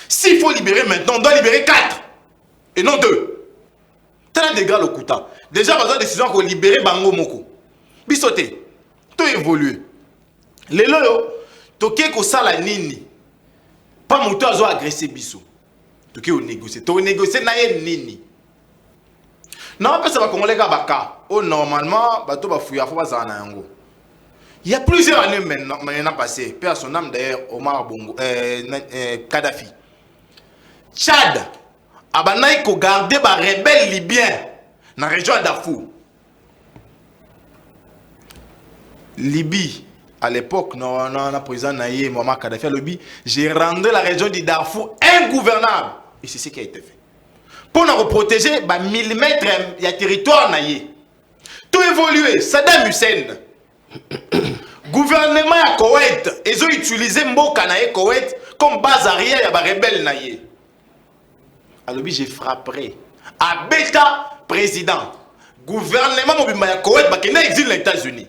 S'il faut libérer maintenant, on doit libérer 4 et non 2. T'as des gars le kouta. Déjà baza décision qu'on libérer bango moko. Bisoté. Tout évolue. Les loyo, toké ko sala nini. Pas mon tour à agresser biso. Toké au négocier. To négocier na ye nini. Non, parce que Congolais baka. Oh normalement, bateau ba fouya faut pas ça na yango. Il y a plusieurs années maintenant passé. Père son âme d'ailleurs Omar Bongo Kadhafi. Tchad abanaï ko garder ba rebelle libyen dans région Darfour. Libye à l'époque, non, président Naïe, Muammar Kadhafi, j'ai rendu la région du Darfour ingouvernable. Et c'est ce qui a été fait. Pour nous protéger, millimètre, il y a territoire Naïe. Tout évolué, Saddam Hussein. Gouvernement à Koweït, ils ont utilisé Mboka Naïe Koweït comme base arrière, il y a des rebelles Naïe. Alors, j'ai frappé. À Beta, président. Gouvernement de Koweït, qui n'a exilé les États-Unis.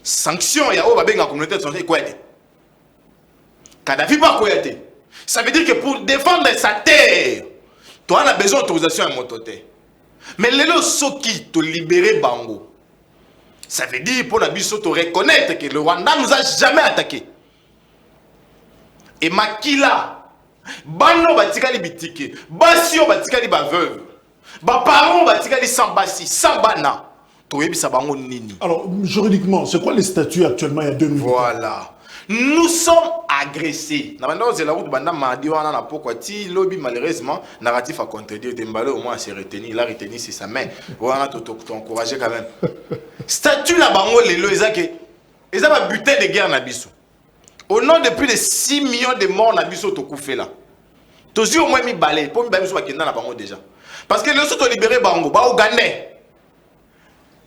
Sanctions, il y a la communauté de santé Koweït. Kadhafi pas Koweït. Ça veut dire que pour défendre sa terre, tu as besoin d'autorisation à mon côté. Mais les gens qui te libérer Bango, ça veut dire pour la biso te reconnaître que le Rwanda nous a jamais attaqué. Et Makila, Bano batikali bitike, Basio batikali ba veuve, ba parents batikali sans basi, sans bana. Alors, juridiquement, c'est quoi les statuts actuellement il y a 2 minutes? Voilà. Nous sommes agressés. Malheureusement, narratif a contredire. Dembale au moins s'est retenu. Il a retenu, c'est sa main. Voilà, t'as encouragé quand même. Statut là-bas, ils ont un butin de guerre Nabiso. Au nom de plus de 6 millions de morts Nabiso, tu as fait là. Tu as au moins mis balai. Pour me faire déjà. Parce que les autres ont libéré Bango, Ougandais.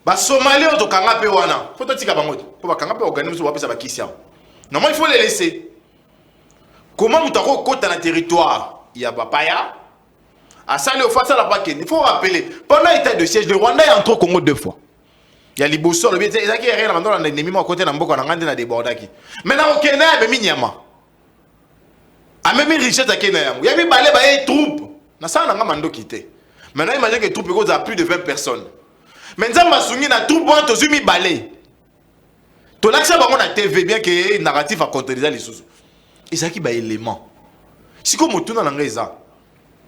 Bah Somalie on tokanga pe wana. Faut tika bango. Pour ba kanga pe organiser so wapesa ba kisia. Normalement il faut les laisser. Comment vous t'ako kota na territoire? Il y a Bapaya. À ça le face à la paquet. Il faut rappeler pendant l'état de siège le Rwanda est entré au Congo 2 fois. Il y a Liboso le bien ezaki rien na ndona ennemi mo côté na mboka na ngande na débordaki. Maintenant au Kenya be minyama. A même richesse à Kenya yamu. Ya mi balé ba y troupe. Na ça na ngama ndo kité. Maintenant imagine que troupe cause à plus de 20 personnes. Maintenant, Masungi na tout bon, tu mis balai. Tu l'as dit na TV bien que narratif a contredire les choses. Et ça qui ba élément. Si comme tu na ngeza,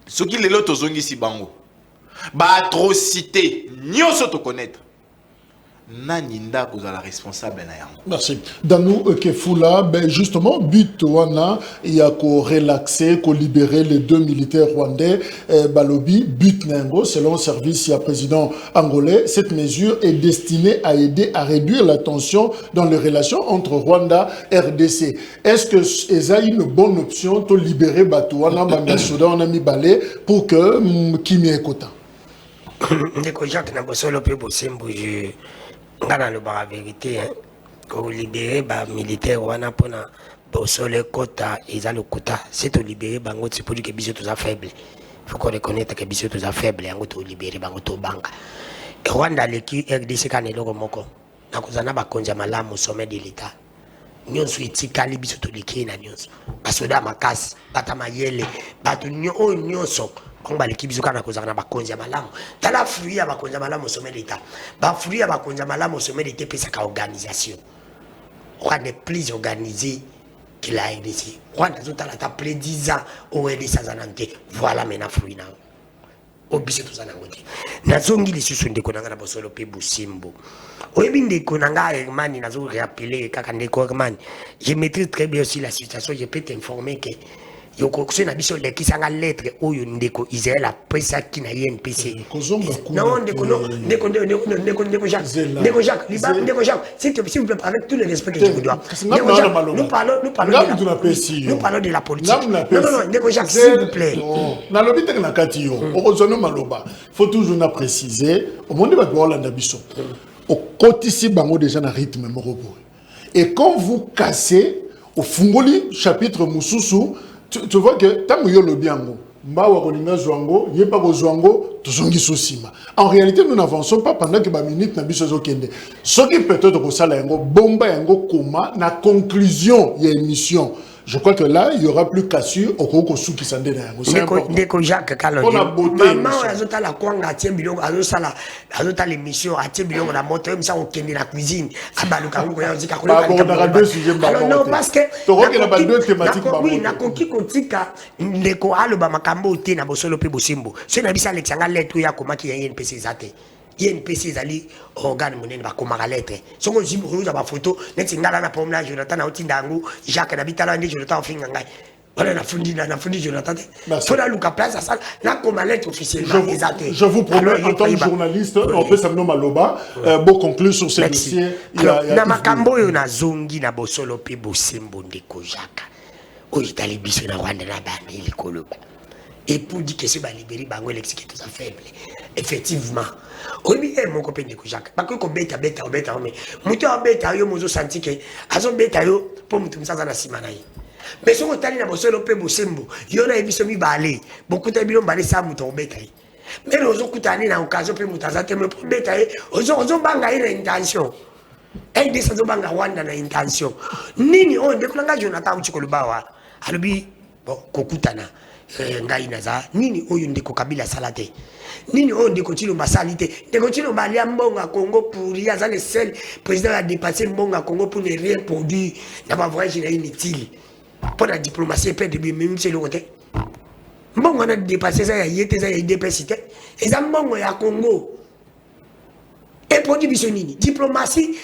ce qui les lotos zongi si bango. Ba atrocité, nyoso te connaître. Naninda vous la responsable na yango. Merci. Danou Kefula, ben justement, but wana il y a qu'on relaxer, qu'on libérer les 2 militaires rwandais Balobi, but nengo selon le service ya président angolais. Cette mesure est destinée à aider à réduire la tension dans les relations entre Rwanda et RDC. Est-ce que ça une bonne option de libérer Batouana Bandasoda on a mis balai pour que Kimi Ekota? Ndeko Jacques na bosolo pe bosembo je ngana le la vérité hein ko libérer ba militaire wana pona bosolo kota ezalo kota c'est to libérer bango c'est pour dire que biso tous faible. Faut qu'on reconnaisse que biso tous faible yango to libérer bango to banga. Et Rwanda leki RDC kanelo moko na kozana ba konja malamu au sommet de l'état. Nyonso etikali biso to leki na nyonso. Basoda makasi batamayele batu nyonso on va l'équipe biso kana kozana ba konja malamu tala fruit ya ba konja malamu au sommet de l'état ba fruit ya ba konja malamu au sommet de l'état pesa ka organisation on est plus organisé que la RDC on a tout à la plus 10 ans au RDC zanante voilà maintenant fruit na au biso to zana ngote na zongi li susu ndeko nanga na bosolo pe busimbo oyebi ndeko nanga mani nazo rappeler kaka ndeko mani je maîtrise très bien aussi la situation je peux t'informer que yoko na biso le kisanga lettre oyo ndeko Israël a pesa ki na INPC non ndeko Jacques s'il vous plaît avec tout le respect que je vous dois nous parlons de la politique non ndeko Jacques s'il vous plaît na lobi te na kati yo ozono maloba faut toujours na préciser au monde ba Hollande biso au kotisi bango déjà na rythme moko et quand vous cassez au fungoli chapitre mususu tu vois que tant que le biango, mbawa kolinga zwango, yepa ko zwango, tozongi sosima. En réalité, nous n'avançons pas pendant que ba minute na biso zokende. Ce qui peut-être ko sala yango bomba yango koma na conclusion y a émission. Je crois que là, il y aura plus cassure au Koko Souki Sandé. Ndeko Jacques Kalonji. Maman, azota la kwanga atie bilongo, azota l'émission, atie bilongo na moto, même ça on kende la cuisine. Abaluka ngo ya zika kola. Alors non parce que oui, na konki kontika ndeko aloba makambo te na bosolo pe bosimbo. C'est na bisa Alexandre lettre ya komaki ya NPC zate. INPC zali organe monene ba komaka lettre songo zibu za ba photo neti ngala na pomla Jonathan na otindangu Jacques na bitala ndi Jonathan finga ngai Voilà, na fundi Jonathan. Faut la louka place à ça. Na comme lettre officiellement. Je vous promets, en tant que journaliste, on peut s'amener Maloba, pour conclure sur ce dossier. Na makambo yo na zongi na bosolo pe bosembo ndeko Jacques. O itali biso na Rwanda na bani likoloba. Et pour dire que c'est ba libérer bango lexique tout ça faible. Effectivement. Obi mon copain ndeko Jacques. Parce que ko beta mais muto beta yo mozo senti que azo beta yo pour mutu msaza na simana yi. Mais si on est allé dans le pays Bosembo, il y a un épisode balé, beaucoup de bilons balé ça mouton bétail. Mais nous avons coûté dans l'occasion de moutazate, mais pour bétail, nous avons bangaï l'intention. Et des gens banga Rwanda na intention. Nini on déclenche Jonathan Chikolubawa. Alubi bon kokutana ngai naza nini oyo ndeko Kabila salate. Nini on de continue masalite. De continue balia mbonga Congo pour y a le seul président a dépassé mbonga Congo pour ne rien produire. N'a pas voyage inutile. Pour la diplomatie, peut de même c'est le côté. Bon, on a dépassé ça, il y a des dépassés. Et ça, bon, il y a Congo. Et pour dire bisonini, diplomatie,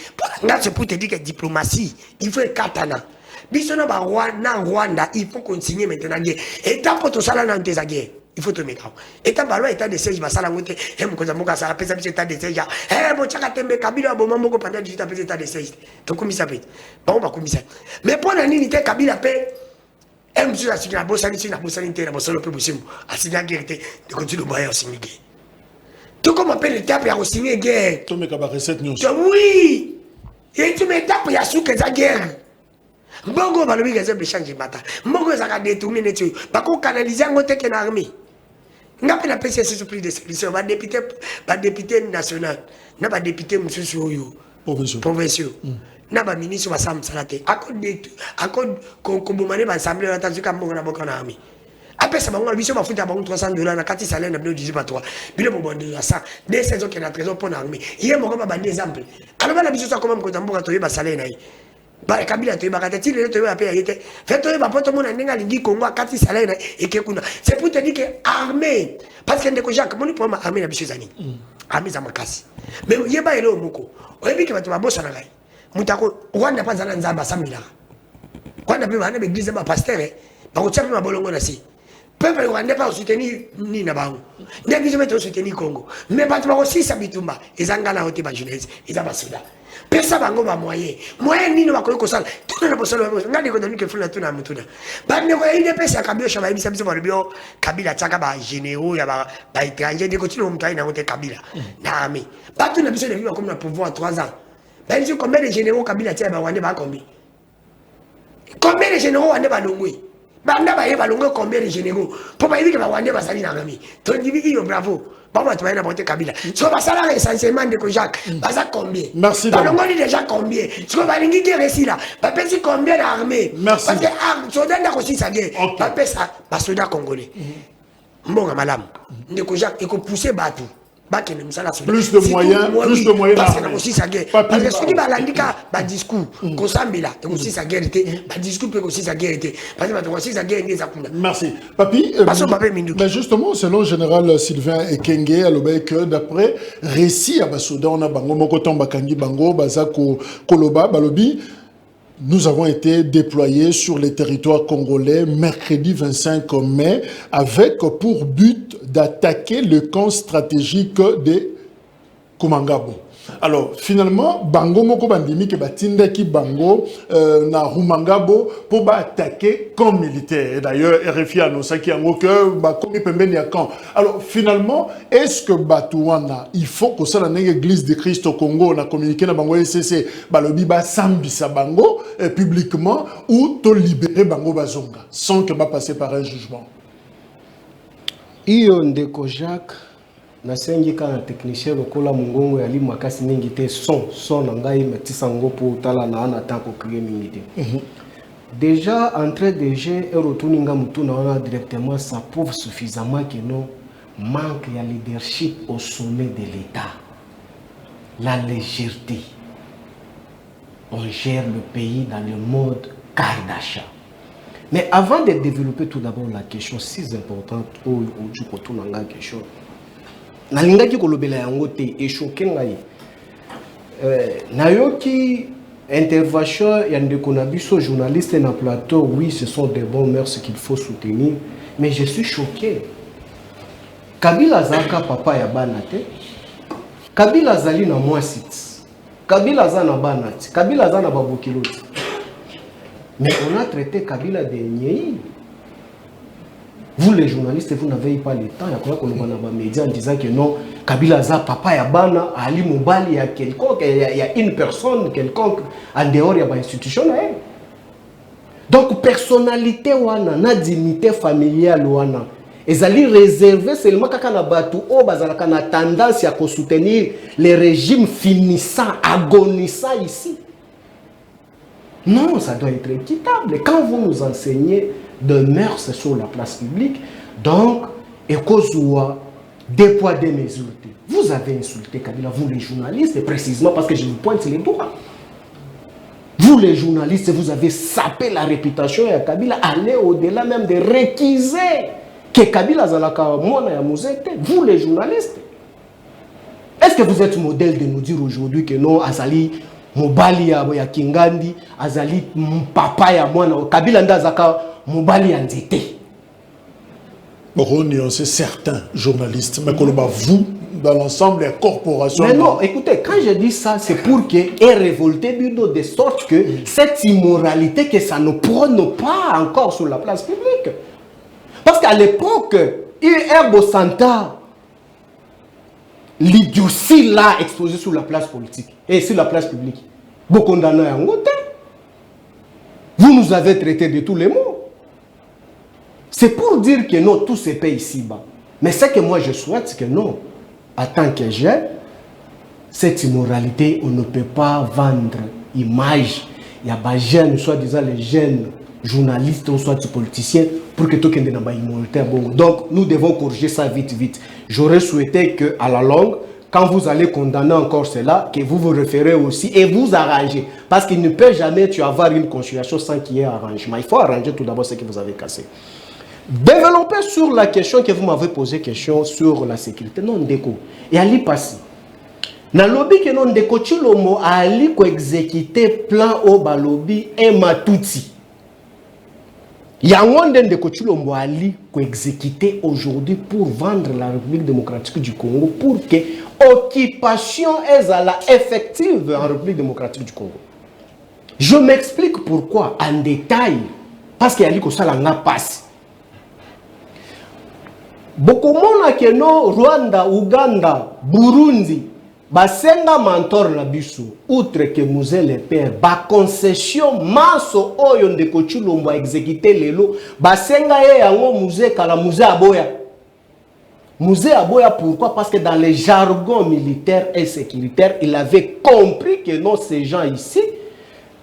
pour te dire que diplomatie, il faut katana. Bisona ba Rwanda, il faut continuer maintenant guerre. Et tant pour tout ça là dans tes guerres. Il faut te mettre. Et tant par là, état de siège, basala monte, et mon cousin Moka, ça appelle ça état de siège. Eh, mon tchaka tembe, Kabila, bon, mon pendant 18 ans, état de siège. Donc, comme il s'appelle. Bon, bah, comme ça. Mais pour la unité, Kabila paix, et monsieur, la suite, la bosse, la bosse, la bosse, le peu possible, à signer la guerre, de continuer le moyen à signer guerre. Tout comme on appelle le tape, il y a signé guerre. Tu mets la recette, nous. Oui! Et tu mets tape, il y a sous que la guerre. Bongo, bah, le mec, il change matin. Bongo, ça a détourné les tuyaux. Bah, qu'on canalise un côté qui est armé. N'a pas la PCC sur plus de solutions. Va député national, n'a pas député monsieur Soyo, provincial, n'a pas ministre de Sam Salate. À cause qu'on mané l'assemblée, on a entendu qu'à mon armée. Après ça, on a vu ma foutre à $300, on a 4 salaires, on a 18 pas 3. Bien bon, de ça, des saisons qui ont trésor pour l'armée. Hier, on a des exemples. Alors, on a vu ça comme on a trouvé ma salaire. Bah, Kabila, tu vas tu vas payer. Faites-le, tout le monde a dit Congo a 4 salaires et que c'est pour te dire que armée, parce que ndeko Jacques, mon problème armée na biso zani. Armée za makasi. Mais yeba ele omoko. Oyebi ke batu babosa na ngai. Mutako Rwanda pa zana nzamba samila. Rwanda pe bana l'église ba pasteur, ba ko tsape mabolongo na si. Peuple rwandais pas soutenir ni na bango. Ndé biso meto soutenir Congo. Mais batu ba ko sisa bitumba, ezanga na hote ba jeunesse, ezaba soda. Pesa bango ba moyen nini bakoki kosala tuna na bosolo ngani ko doni ke fula tuna mutuna ba ne ko ine pesa Kabila shaba ibisa biso ba bio Kabila tsaka ba généraux ya ba étranger de continue mutayi na ngote Kabila na ami ba tuna biso de vivre comme na pouvoir 3 ans ba biso combien de généraux Kabila tsaka ba wande ba combien de généraux wande ba longwe ba nda ba yeba longwe combien de généraux pour ba yibika ba wande ba sali na ami to ndibi iyo bravo. Bah, tu vas y Kabila. So, bah, ça là, essentiellement, de Jacques. Bah, ça combien? Merci. Bah, on dit déjà combien? Tu vas aller dire ici là. Bah, penser combien d'armées? Merci. Parce que, soldat n'a aussi sa guerre. Bah, penser ça, bah, soldat congolais. Mon madame, de Jacques, il faut pousser Batou. Plus de moyens, plus de moyens. Parce que aussi sa guerre. Parce que ce qui va l'indiquer, bah, discours, qu'on s'en là, et aussi sa guerre était, bah, discours peut aussi sa guerre était. Parce que aussi sa guerre était sa couleur. Merci. Papi, mais justement, selon le général Sylvain Ekenge, à que d'après récit à Basoda, on a Bango, Mokoton Bakangi Bango, Bazako Koloba, Balobi, nous avons été déployés sur les territoires congolais mercredi 25 mai avec pour but d'attaquer le camp stratégique de Kumangabo. Alors, finalement, Bango Moko Bandimi qui batinda ki Bango na Rumangabo pour attaquer camp militaire. Et d'ailleurs, RFI a annoncé qu'il y a un que Bakomi Pembeni à camp. Alors, finalement, est-ce que Batouana, il faut que ça l'année église de Christ au Congo, on a communiqué dans Bango SCC, Balobi ba Sambisa Bango publiquement ou to libérer Bango Bazonga sans que va passer par un jugement? Iyo ndeko Jacques nasengi kana technicien lokola mungongo ya limu makasi mingi te son na ngai metisa ngo po tala na ana tanko créer mingi te. Déjà entrée de jeu et retourner nga mutuna wana directement ça prouve suffisamment que non manque ya leadership au sommet de l'État. La légèreté. On gère le pays dans le mode Kardashian. Mais avant de développer tout d'abord la question si importante au du retour dans la question. Nalingaki kolobela yango te et choqué ngai. Nayoki intervention, il y a des journalistes dans le plateau, oui, ce sont des bons mœurs qu'il faut soutenir, mais je suis choqué. Kabila Zaka papa ya banate, Kabila Zali na Mwasit, Kabila Zana banate, Kabila Zana babokiloti. Mais on a traité Kabila de Nyei. Vous les journalistes, vous n'avez pas le temps. Il y a quoi qu'on a dans les médias en disant que non, Kabila Za papa ya bana, Ali Moubali, il y a quelconque, il y a une personne quelconque en dehors, il y a une institution. Donc personnalité wana, na dignité familiale wana. Ils allaient réserver seulement quand on a battu au bazar, quand on a tendance à soutenir les régimes finissants, agonissants ici. Non, ça doit être équitable. Quand vous nous enseignez de mœurs sur la place publique, donc, et Kozoua, des poids, des mesures. Vous avez insulté Kabila, vous les journalistes, et précisément parce que je vous pointe les doigts. Vous les journalistes, vous avez sapé la réputation de Kabila, allez au-delà même de réquiser que Kabila Zalaka Mwana ya Mouzete. Vous les journalistes. Est-ce que vous êtes modèle de nous dire aujourd'hui que non, Azali Mobali ya Kingandi, Azali papa ya Mwana, Kabila Ndazaka Mobali ya Nzete. Bon, c'est certains journalistes, mais qu'on va vous, dans l'ensemble des corporations. Mais non, écoutez, quand je dis ça, c'est pour qu'il ait révolté de sorte que cette immoralité, que ça ne prône pas encore sur la place publique. Parce qu'à l'époque, il y a un beau santa, l'idiotie là exposé sur la place politique et sur la place publique. Vous condamnez en côté. Vous nous avez traité de tous les mots. C'est pour dire que non, tout se paye ici-bas. Mais ce que moi je souhaite, c'est que non, en tant que jeune, cette immoralité, on ne peut pas vendre image. Il y a des jeunes, soit-disant les jeunes journalistes ou soit des politiciens, pour que tout le monde ait une immoralité. Donc nous devons corriger ça vite, vite. J'aurais souhaité qu'à la longue, quand vous allez condamner encore cela, que vous vous référez aussi et vous arrangez. Parce qu'il ne peut jamais avoir une conciliation sans qu'il y ait arrangement. Il faut arranger tout d'abord ce que vous avez cassé. Développer sur la question que vous m'avez posée, question sur la sécurité. Non, déco. Et Ali Passi. Dans le lobby que non déco, Chilomo a Ali ko exécuter plan au balobi et Matouti. Il y a un déco Chilomo Ali ko exécuter aujourd'hui pour vendre la République démocratique du Congo pour que occupation est à la effective en République démocratique du Congo. Je m'explique pourquoi en détail. Parce qu'il y a Ali ça l'a passé. Beaucoup mona que no Rwanda, Uganda, Burundi, basenga mentor na biso, outre que nous les pères, ba concession maso oyo ndeko Chilombo a exécuté lelo, basenga ye yango musée kala musée aboya. Musée aboya pourquoi? Parce que dans les jargons militaires et sécuritaires, il avait compris que non, ces gens ici,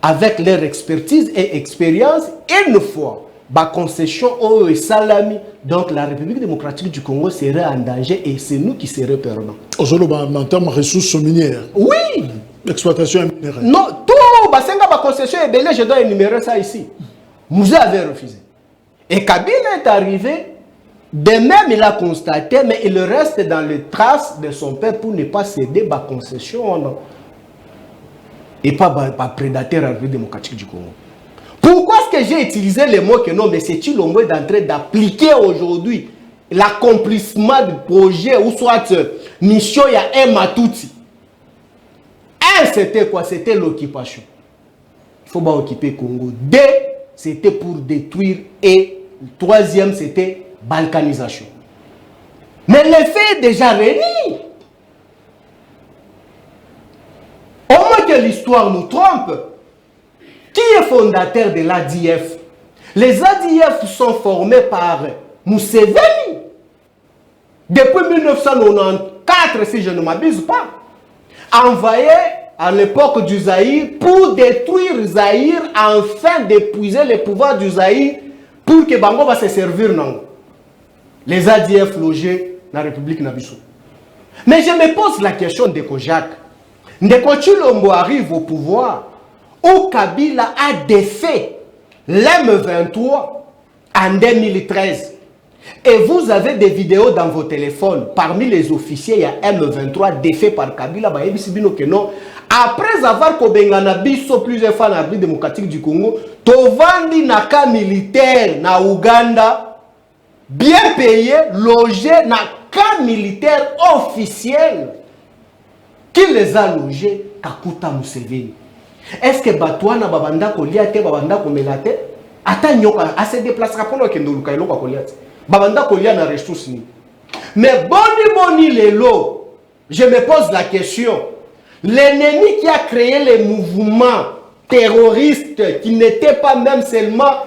avec leur expertise et expérience, une fois ba concession au et salami, donc la République démocratique du Congo serait en danger et c'est nous qui serions perdants. Aujourd'hui, en termes de ressources minières. Oui. L'exploitation minérale. Non, tout basenga ba concession est belé, je dois énumérer ça ici. Mouzé avait refusé. Et Kabila est arrivé, de même il a constaté, mais il reste dans les traces de son père pour ne pas céder ba concession et pas prédateur à la République démocratique du Congo. Pourquoi est-ce que j'ai utilisé les mots que non, mais c'est Chilombo est en train d'appliquer aujourd'hui l'accomplissement du projet ou soit mission il y a un Matouti. Un, c'était quoi? C'était l'occupation. Il faut pas occuper Congo. Deux, c'était pour détruire. Et le troisième, c'était balkanisation. Mais l'effet est déjà réuni. Au moins que l'histoire nous trompe. Qui est fondateur de l'ADF? Les ADF sont formés par Museveni. Depuis 1994, si je ne m'abuse pas. Envoyé à l'époque du Zaïre pour détruire Zaïre afin d'épuiser les pouvoirs du Zaïre pour que Bango va se servir. Non. Les ADF logés dans la République Nabiso. Mais je me pose la question de Kojak. Ndeko Chilombo arrive au pouvoir. Où Kabila a défait l'M23 en 2013. Et vous avez des vidéos dans vos téléphones. Parmi les officiers, il y a M23 défait par Kabila. Après avoir kobengana biso plusieurs fois dans la République démocratique du Congo, tovandi naka militaire na Uganda, bien payé, logé na camp militaire officiel. Qui les a logés? Kakuta Museveni. Est-ce que Batouana babanda koliate, babanda komelate? Ata nyoka, a se déplacera pour nous kendo luka eloko koliate. Babanda kolia na ressources ni. Mais boni lelo, je me pose la question. L'ennemi qui a créé les mouvements terroristes qui n'étaient pas même seulement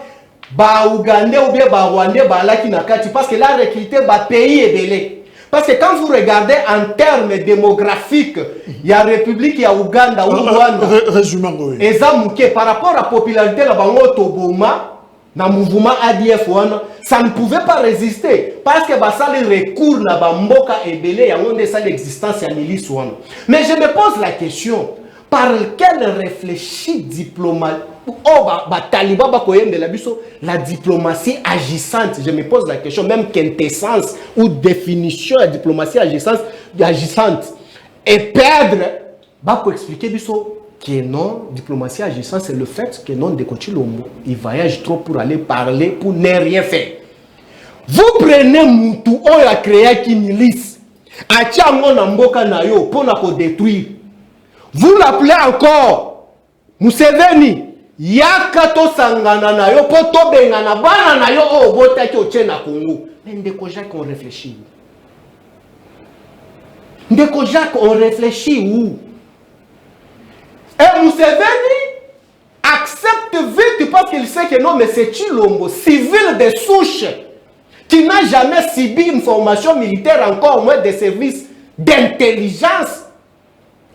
Ougandais ou bien Rwandais, parce qu'il a recruté le pays et belé. Parce que quand vous regardez en termes démographiques, il y a République, il y a Ouganda, ou Rwanda. Et ça, par rapport à la popularité, dans le mouvement ADF, ça ne pouvait pas résister. Parce que ça les recours na Mboka et Belé, il y a l'existence de milice. Mais je me pose la question, par quel réfléchi diplomate, la diplomatie agissante, je me pose la question, même quintessence ou définition de la diplomatie agissante, et perdre, pour expliquer que non, diplomatie agissante, c'est le fait que non, il voyage trop pour aller parler, pour ne rien faire. Vous prenez Moutou, on a créé une milice, pour détruire. Vous l'appelez encore Museveni, Yakato Sangana na yo, poto bengana bana na yo, oh, bota ki oche na Congo. Mais Ndeko Jacques, on réfléchit. Ndeko Jacques, on réfléchit où? Et Museveni accepte vite parce qu'il sait que non, mais c'est Chilombo, civil de souche, qui n'a jamais subi une formation militaire, encore moins des services d'intelligence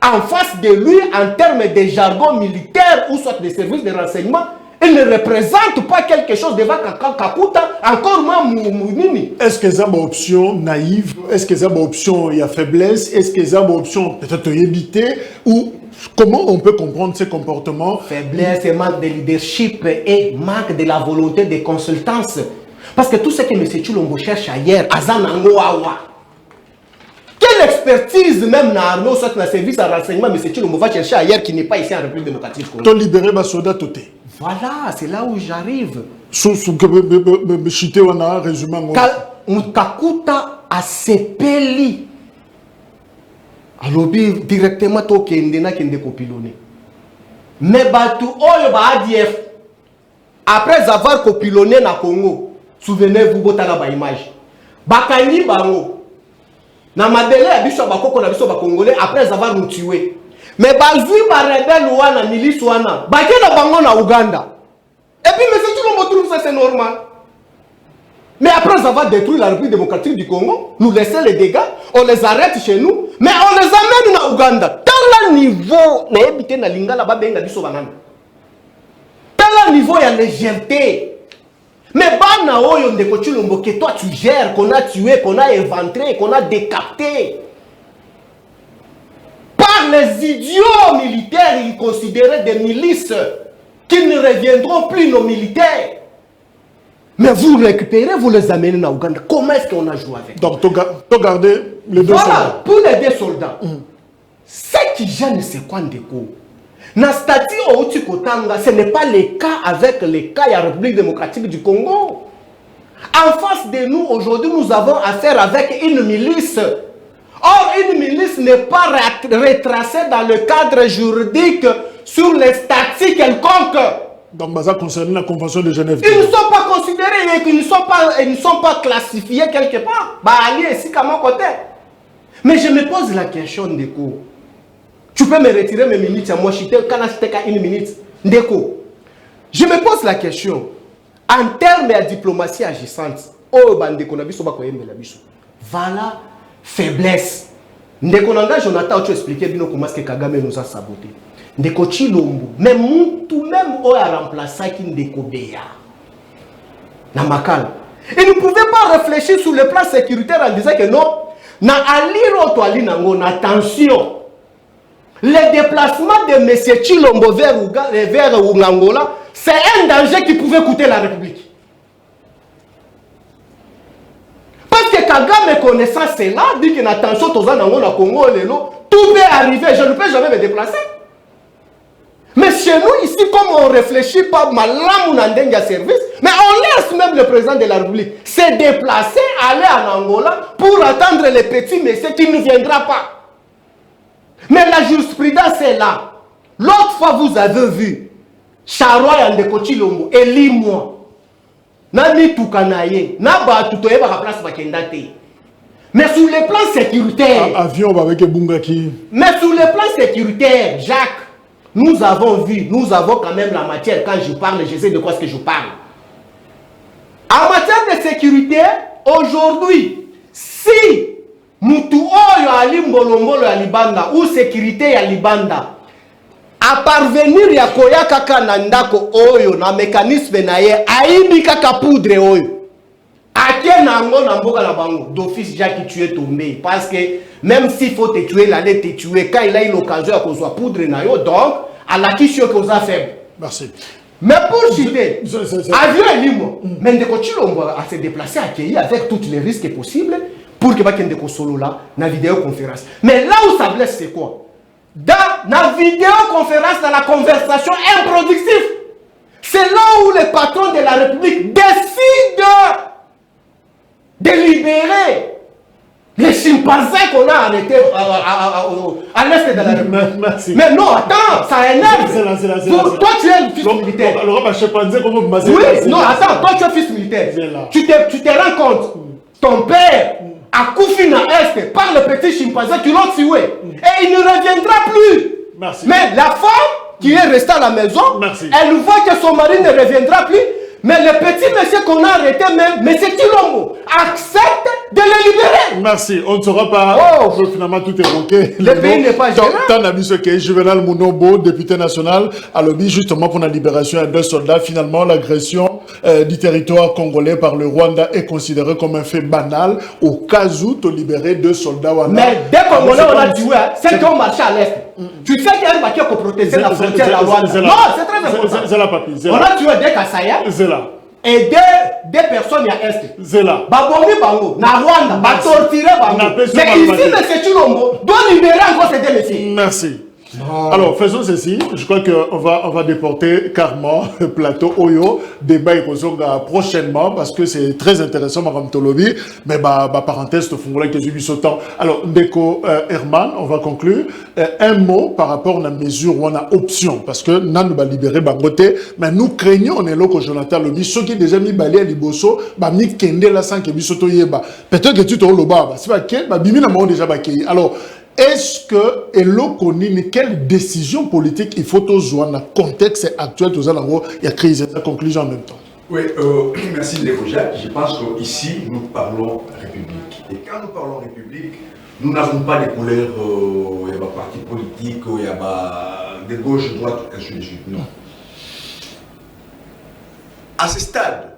en face de lui en termes de jargon militaire ou soit des services de renseignement. Il ne représente pas quelque chose devant Kakuta, encore moins Mounini. Est-ce que c'est une option naïve? Est-ce que c'est une option il y a faiblesse? Est-ce que c'est une option peut-être éviter? Ou comment on peut comprendre ces comportements? Faiblesse, manque de leadership et manque de la volonté de consultance. Parce que tout ce que M. Chilombo cherche ailleurs, Azanangoawa. Quelle expertise même dans l'armée ou soit dans le service de renseignement M. Chilombo va chercher ailleurs qui n'est pas ici en République démocratique du Congo? Tu libéré ma soldat toté. Voilà, c'est là où j'arrive. Kakuta a sepeli. Alors directement to kendena kende copilonné. Mais batu oyo ba ADF après avoir copilonné na Congo, souvenez-vous botala ba image. Bakani bango. Na mabele ya biso bakoko na biso ba congolais après avoir nous tué. Mais bazui ba rebelle wana milice wana, bakena bango na Uganda. Et puis monsieur Chilombo trouve ça c'est normal. Mais après avoir détruit la République démocratique du Congo, nous laissons les dégâts, on les arrête chez nous, mais on les amène na Uganda. Tel niveau na ebité na lingala ba benga biso banana. Tel niveau il y a légèreté. Mais bana oyo Ndeko Chilombo que toi tu gères, qu'on a tué, qu'on a éventré, qu'on a décapité. Par les idiots militaires, ils considéraient des milices qui ne reviendront plus nos militaires. Mais vous récupérez, vous les amenez en Ouganda. Comment est-ce qu'on a joué avec? Donc, tu gardes les deux soldats. Pour les deux soldats. Ce qui gêne, c'est quoi Ndeko? Dans statut Outi Kotanga, ce n'est pas le cas avec les cas de la République démocratique du Congo. En face de nous, aujourd'hui, nous avons affaire avec une milice. Or, une milice n'est pas retracée dans le cadre juridique sur les statuts quelconques. Donc, ça concerne la Convention de Genève. Ils ne sont pas considérés et ils ne sont pas classifiés quelque part. Bah, allez, ici, à mon côté. Mais je me pose la question, Ndeko. Tu peux me retirer mes minutes à moi, je suis une minute. Ndeko. Je me pose la question. En termes de diplomatie agissante, voilà faiblesse. Ndeko Nanga Jonathan, tu expliqué bien comment Kagame nous a saboté. Ndeko Chilombo, même tout même on a remplacé qui Ndeko Beya. Namakal. Et ne pouvait pas réfléchir sur le plan sécuritaire en disant que non, na aliro to ali nango, attention. Le déplacement de M. Chilombo vers Ougangola, c'est un danger qui pouvait coûter la République. Kagame connaissant cela, dit que attention, tous en Congo, tout peut arriver, je ne peux jamais me déplacer. Mais chez nous, ici, comme on ne réfléchit pas mal, on a un service, mais on laisse même le président de la République se déplacer, aller en Angola pour attendre les petits messieurs qui ne viendra pas. Mais la jurisprudence est là. L'autre fois, vous avez vu, Charoy Andeko Chilombo, Elie-moi. Nani Tukanaye, Naba Tutoye place Bakendate. Mais sur le plan sécuritaire. Avion avec Bungaki. Mais sur le plan sécuritaire, Jacques, nous avons vu, nous avons quand même la matière. Quand je parle, je sais de quoi est-ce que je parle. En matière de sécurité, aujourd'hui, si Mutu Oyo Ali Mbolombolo ya Libanda ou sécurité ya Libanda, à parvenir ya koya kaka nandako oyo na mécanisme na ye aibi kaka poudre oyo ake nango na mboka la bango d'office Jacques tu es tombé parce que même s'il faut te tuer l'aller te tuer quand il a eu l'occasion à cause poudre na yo donc à la question que vous a fait. Merci. Mais pour citer avion et limo mais ndeko Chilombo à se déplacer à Kei avec tous les risques possibles pour que bakende solo là na vidéoconférence. Mais là où ça blesse c'est quoi? Dans la vidéoconférence, dans la conversation improductive, c'est là où le patron de la République décide de libérer les chimpanzés qu'on a arrêtés à l'est de la République. Merci. Mais non, attends, ça énerve. Toi, tu es le fils militaire. Alors, chimpanzé, comment vous oui, non, attends, toi, tu es fils militaire. Tu te rends compte, ton père a Koufina Est par le petit chimpanzé qui l'ont tué. Et il ne reviendra plus. Merci. Mais la femme qui est restée à la maison, elle voit que son mari ne reviendra plus. Mais le petit monsieur qu'on a arrêté, même, M. Chilombo, accepte de le libérer. Merci. On ne saura pas. Finalement, tout est évoqué. Le pays n'est pas gérant. Tant que Juvenal Mounombo, député national, a lobby justement pour la libération de 2 soldats. Finalement, l'agression du territoire congolais par le Rwanda est considérée comme un fait banal au cas où tu libérais 2 soldats. Mais dès Congolais, on a tué, c'est qu'on marchait à l'Est. Tu sais qu'il y a un paquet pour protéger la frontière de la Rwanda. Non, c'est très important. On a tué des Kassaya. Et des personnes à Est. Zéla. Babongi Bango, na Rwanda, ba torturer Bango. Mais ici, M. Chilombo doit libérer encore ces deux messieurs. Merci. Non. Alors, faisons ceci. Je crois qu'on va déporter carrément le plateau Oyo. Débat et prochainement parce que c'est très intéressant, Mme Tolobi. Mais parenthèse, alors, Ndeko Herman, on va conclure. Un mot par rapport à la mesure où on a option. Parce que nous va libérer Bangote. Mais nous craignons, on est là que Jonathan Lobi. Ceux qui déjà mis balé à Liboso, mis Kende la sans que Bisoto Yeba. Peut-être que tu te le bas. C'est pas quel, Bimi n'a déjà baqué. Alors, est-ce que, quelle décision politique il faut jouer dans le contexte actuel, il y a crise et conclusion en même temps? Oui, merci Ndeko Jacques. Je pense qu'ici, nous parlons République. Et quand nous parlons République, nous n'avons pas de couleurs, il y a des partis politiques, il y a de gauche, de droite, ainsi de suite. Non. À ce stade,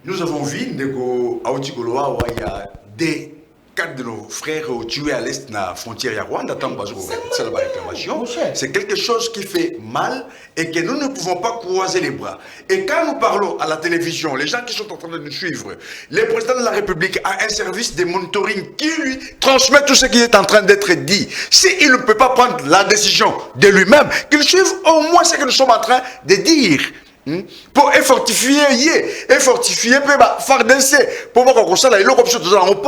nous avons vu Ndeko Aoutikoloa, il y a des 4 de nos frères tués à l'est de la frontière Rwanda, c'est la réclamation. C'est quelque chose qui fait mal et que nous ne pouvons pas croiser les bras. Et quand nous parlons à la télévision, les gens qui sont en train de nous suivre, le président de la République a un service de monitoring qui lui transmet tout ce qui est en train d'être dit. S'il ne peut pas prendre la décision de lui-même, qu'il suive au moins ce que nous sommes en train de dire. Pour fortifier, fardenser, pour voir qu'on s'en a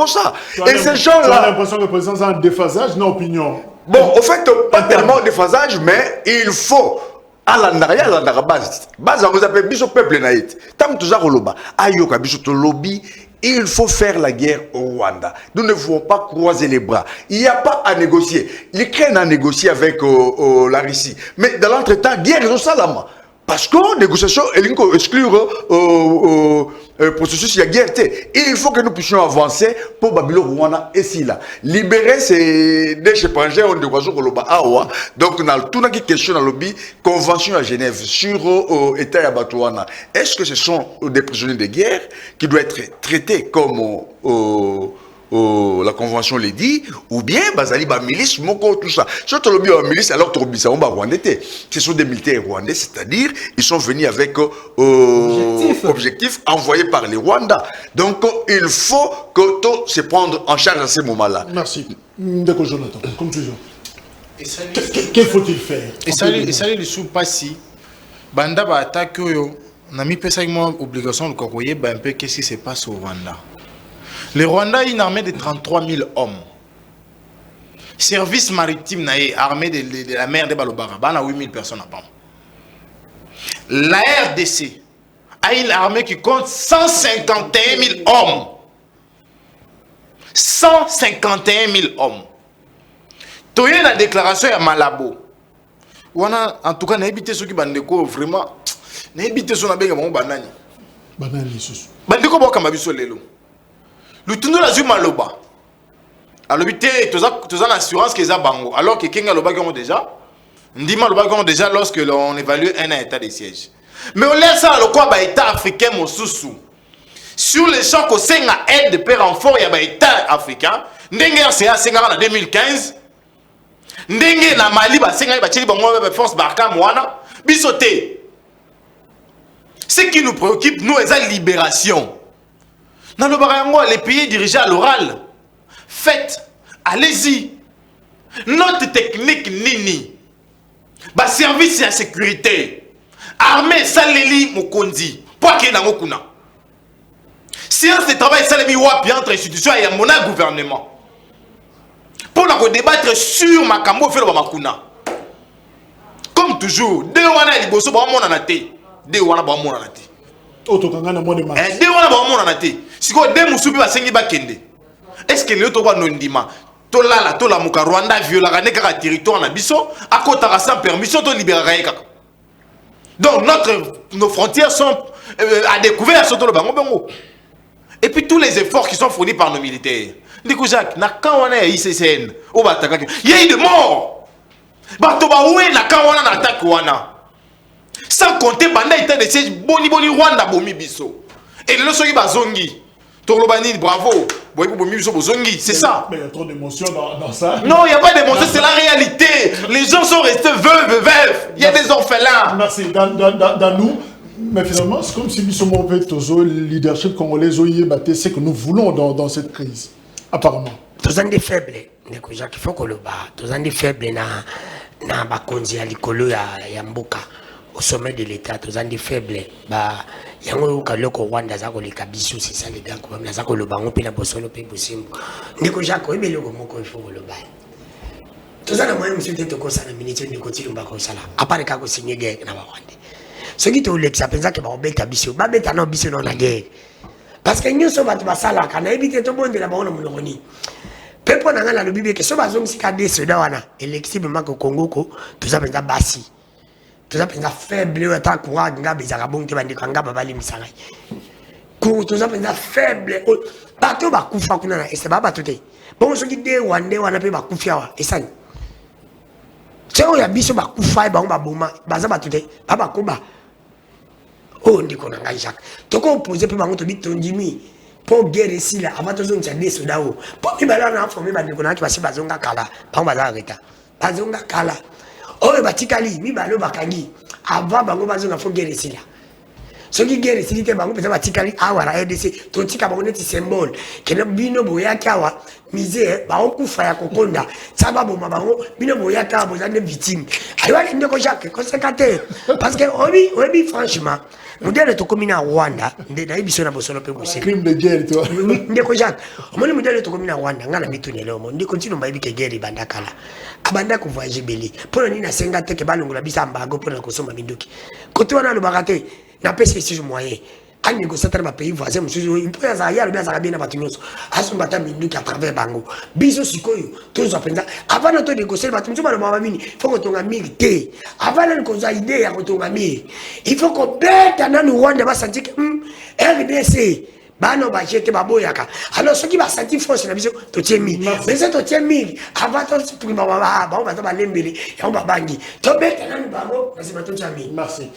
ça. Et ces gens-là. Tu as l'impression que le président a un déphasage, non opinion. Bon, au fait, pas tellement déphasage, mais il faut. À la base, vous appelez biso peuple naït. Tant que tu as roloba, ayoka biso to lobby. Il faut faire la guerre au Rwanda. Nous ne pouvons pas croiser les bras. Il n'y a pas à négocier. L'Ukraine a négocié avec la Russie. Mais dans l'entretemps, guerre au Salama. Parce que négociation, elle exclure processus de guerre. Il faut que nous puissions avancer pour Babylone Rwanda et si là. Libérer ces étrangers, on doit dire donc on a tout une question dans le lobby convention à Genève sur l'État Yabatouana. Est-ce que ce sont des prisonniers de guerre qui doivent être traités comme la convention le dit, ou bien bazali ba milice moko tout ça. Surtout le bio milice alors Torobisa on ba rwandais. Ce sont des militaires rwandais, c'est-à-dire ils sont venus avec objectif envoyé par les Rwandais. Donc il faut que tout se prendre en charge à ce moment-là. Merci. Ndeko Jonathan, conclusion. Qu'est-ce faut-il faire? Et ça les sous pas si banda ba attaque yo na mi pesa moi obligation de kokoyer un peu qu'est-ce qui se passe au Rwanda. Le Rwanda a une armée de 33 000 hommes. Service maritime naé armée de la mer de Balobara, bana 8 000 personnes à Pam. La RDC a une armée qui compte 151 000 hommes. 151 000 hommes. Tu as la déclaration à Malabo. En tout cas, n'habitez ceux qui bandeko vraiment. N'habitez ceux qui ont banani. Banani, c'est bandeko boka mabiso lelo. Le tournoi la Maloba. Alors, tu as l'assurance qu'ils ont bango. Alors que Kenga Loba ont déjà. Ndima Loba ont déjà lorsque l'on évalue un état de siège. Mais on laisse ça le quoi état africain mon sous. Sur les champs qu'on sait aide de paix renfort, il y a un état africain. Ndenge c'est en 2015. Ndenge na Mali ba senga ba tcheli ba force barka mwana bisoté. Ce qui nous préoccupe nous est la libération. Dans le barango les pays dirigés à l'oral. Faites, allez-y. Notre technique nini. Ba service de sécurité. Armée saleli mokondi. Pour qu'il y ait kuna. Séance de travail salemi wapi entre institutions et mon gouvernement. Pour débattre sur ma cambo fait le makuna. Comme toujours, deux wana liboso ba mona na te. Deux wana ba mona na te. Otokanga na mode mas. Deux wana ba mona na te. Siko deux musubi ba sengi ba kende. Est-ce que le to ba nondima? To la to la muka Rwanda viola ka neka territoire na biso, akota sans permission to libérer kaka. Donc nos frontières sont à découvert sur le bango. Et puis tous les efforts qui sont fournis par nos militaires. Ndiko Jacques, na kawana ya ICCN, o bataka. Il y a eu des morts. Bato ba oué na kawana na attaque wana. Sans compter banda état de siège boni Rwanda bomi biso. Et le soki bazongi. Torlobani bravo. Boy bomi biso bozongi, c'est ça. Mais il y a trop d'émotions dans ça. Non, il n'y a pas d'émotions, c'est la réalité. Les gens sont restés veufs. Il y a des orphelins. Merci. Dans nous. Mais finalement, c'est comme si nous sommes le leadership congolais, c'est ce que nous voulons dans cette crise, apparemment. Tous des faibles, il faut que le bas. Tous des faibles na bakonzi ya likolo ya mboka au sommet de l'État. Tous des faibles. Bah, yango kaloko Rwanda zako le kabisu, c'est ça les gars. Comme la zako le bango pe na bosolo pe bosimbo. Ndiko jako ebele ko moko il faut que le bas. Tous na moyen monsieur te ko sana minute ndiko tilumba ko sala. Apare ka ko signer guerre na Rwanda. Ce qui est au lex, ça pense que va bêta biso, va bêta non biso dans la guerre. Parce que nous sommes à sala, quand on évite tout le monde de la bonne mononi. Peuple n'a la Bible que ce bazong si cadé ce dawana, électiblement au Congo, tout ça pense bassi. Tout ça pense faible, attaque quoi, nga bezarabon qui va dire kanga babali misarai. Tout ça pense faible, bateau ba kufa kuna et c'est pas batouté. Bon ce qui dit Rwandais wana pe ba kufia et ça. C'est où ya biso ba kufa ba ba boma, baza batouté, ba koba. Oh, ndiko na ngai Jacques. Toko opposer pe bango to bitondimi. Pour guerre ici là, avant tous on tient des soldats. Pour que bala na formé ba ndiko na ki basi bazonga kala. Ba baza arrêta. Bazonga kala. Oh, batikali mi balo bakangi. Avant bango bazonga fo guerre ici là. Ce qui guerre ici te bango pesa batikali awara RDC. To tika bango neti symbole. Kena bino boya kawa misé ba okufa ya kokonda. Ça ba boma bango bino boya kawa bozande victime. Aywa ndeko Jacques, conséquenté parce que obi franchement modèle to komina Rwanda ndena ibiso na bosolo pe bosé crime de guerre toi ndeko Jacques omoni modèle to komina Rwanda ngana mitunele omo ndiko tino mba ibike guerre bandakala abanda ko voyager belé pour ni na senga te ke balongola bisamba go pour na kosoma minduki kote wana lo bakate na pese si moyen a négocier dans ma pays voisin monsieur il peut y aller bien ça bien na batunyoso asumba minduki à travers bango biso sikoyo tous apenda avant de négocier batunyoso ba mama mini faut que tonga milité avant de causer idée ya tonga mili il faut qu'on bête dans Rwanda ba sentir que RDC bano ba jete baboyaka alors ceux qui va sentir force na biso to tiemi mais ça to tiemi avant to supprimer ba ba ba lembele ya ba bangi to bête dans bango parce que to tiemi. Merci.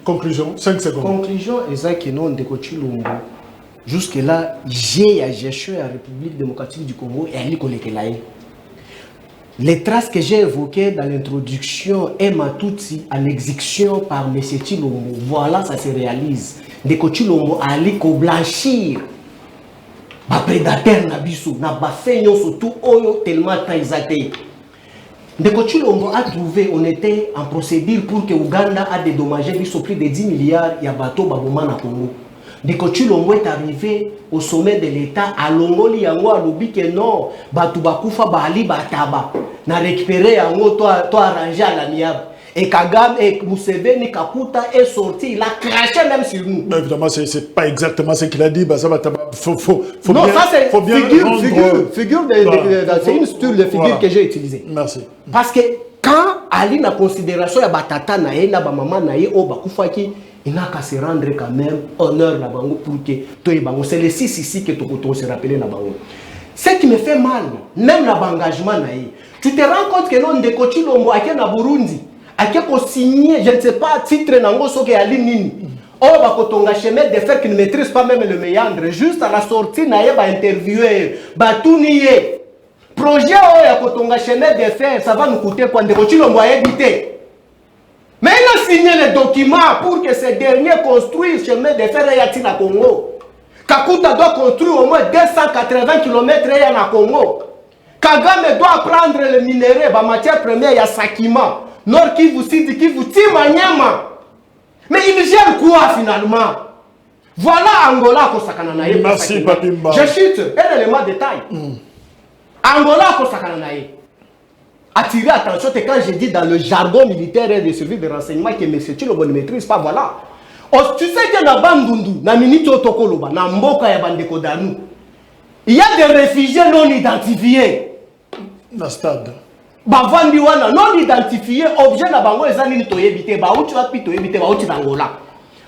Conclusion, 5 secondes. Conclusion, c'est que nous, on Chilombo, Jusque-là, j'ai à gestion à la République démocratique du Congo et à l'Ikolekelaï. Les traces que j'ai évoquées dans l'introduction et Matutsi à l'exécution par M. Chilombo, voilà, ça se réalise. Ndeko Chilombo a allé blanchir. Les prédateurs Nabiso, n'a pas fait surtout tellement taïsaté. Ndeko Chilombo a trouvé, on était en procédure pour que Ouganda a dédommagé plus de 10 milliards de bateaux Baboma na Congo. Ndeko Chilombo est arrivé au sommet de l'État à Longoli yango a lobi que non, batu bakufa bali bataba. Na récupéré yango to arrangé à l'amiable. Et Kagame et Museveni Kakuta est sorti, il a craché même sur nous. Non, évidemment, c'est pas exactement ce qu'il a dit. Bah, ça va, faut non, bien, ça c'est figure c'est une style de figure que j'ai utilisée. Merci. Parce que quand Ali na considération ya batata na ye na ba maman na ye o bakufaki, il n'a qu'à se rendre quand même honneur na bango pour que toi bango c'est le 6 ici que tu se rappeler na bango. Ce qui me fait mal, même na engagement na ye. Tu te rends compte que non Ndeko Chilombo ake na Burundi ake ko signer, je ne sais pas titre nango soke Ali nini. Oh bakotonga chemin de fer qui ne maîtrise pas même le méandre, juste à la sortie na ye ba interviewer, ba tunier. Projet ya kotonga chemin de fer, ça va nous coûter quoi Ndeko Chilombo a évité. Mais il a signé les documents pour que ces derniers construisent chemin de fer à Yatina Congo. Kakuta doit construire au moins 280 km à Congo. Kagame doit prendre le minerai, la matière première à Sakima. Nord Kivu, Sud Kivu, Timanyama. Mais il gère quoi finalement? Voilà Angola Kosakananaye. Merci Papimba. Je chute un élément de détail. Angola Kosakananaye. Attirer attention, c'est quand je dis dans le jargon militaire et de service de renseignement que M. Chilombo ne maîtrise pas, voilà. Tu sais que dans Bandundu, dans Minito Tokoloba, dans Mboka et Bandeko Danou, il y a des réfugiés non identifiés. Dans le stade. Bavandiwana non identifiés, objet na bango ezali to yebite, ba uti wapi to yebite, ba uti d'Angola.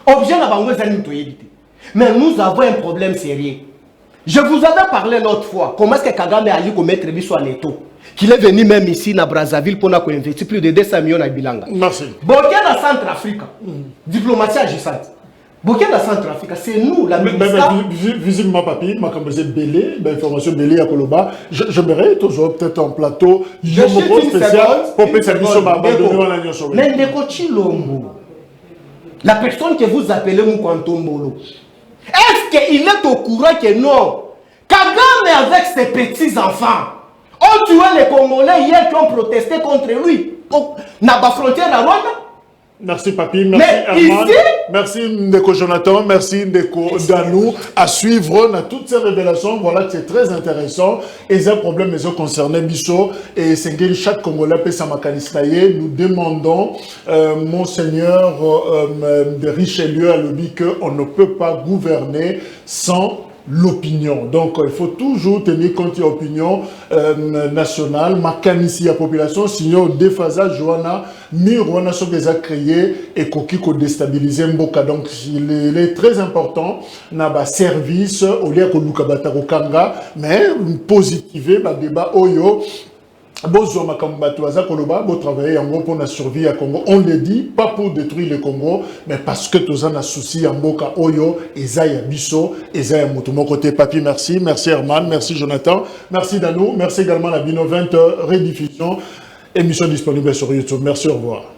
Objet na bango ezali to yebite. Mais nous avons un problème sérieux. Je vous avais parlé l'autre fois, comment est-ce que Kagame a allé commettre lui sur Neto? Qu'il est venu même ici à Brazzaville pour investir plus de 200 millions à Bilanga. Merci. Burkina Centrafrique, diplomatie agissante. Burkina Centrafrique, c'est nous, la ministre. Visiblement, papi, ma campagne Belé, information Belé à Koloba. J'aimerais toujours peut-être en plateau, je me pose spécial pour que ça puisse m'abandonner. Mais Ndeko Chilombo, la personne que vous appelez Moukantombolo, est-ce qu'il est au courant que non? Kagame avec ses petits-enfants ont tué les Congolais hier qui ont protesté contre lui. N'a pas frontière à Rwanda. Merci Papi, merci Herman, merci Ndeko Jonathan, merci Ndeko Danou. À suivre, on a toutes ces révélations, voilà, c'est très intéressant. Et c'est un problème mais concerné Bisso et c'est que chaque Congolais peut s'amakanistayer. Nous demandons, Monseigneur de Richelieu a dit qu'on ne peut pas gouverner sans l'opinion. Donc, il faut toujours tenir compte de l'opinion nationale, ici la population, sinon, déphasage, Joana, Mirwana, ce qu'ils ont créé et qui ont déstabilisé Mboka. Donc, il est très important, na service, au lieu que nous Kanga, mais positiver, le débat, Oyo. Travailler pour la survie à Congo. On le dit, pas pour détruire le Congo, mais parce que tous en a souci en Boka Oyo, Ezaya Bisso, Ezaya Moutoumon côté Papi, merci. Merci Herman, merci Jonathan, merci Danou, merci également la Bino 20 rediffusion, émission disponible sur YouTube. Merci, au revoir.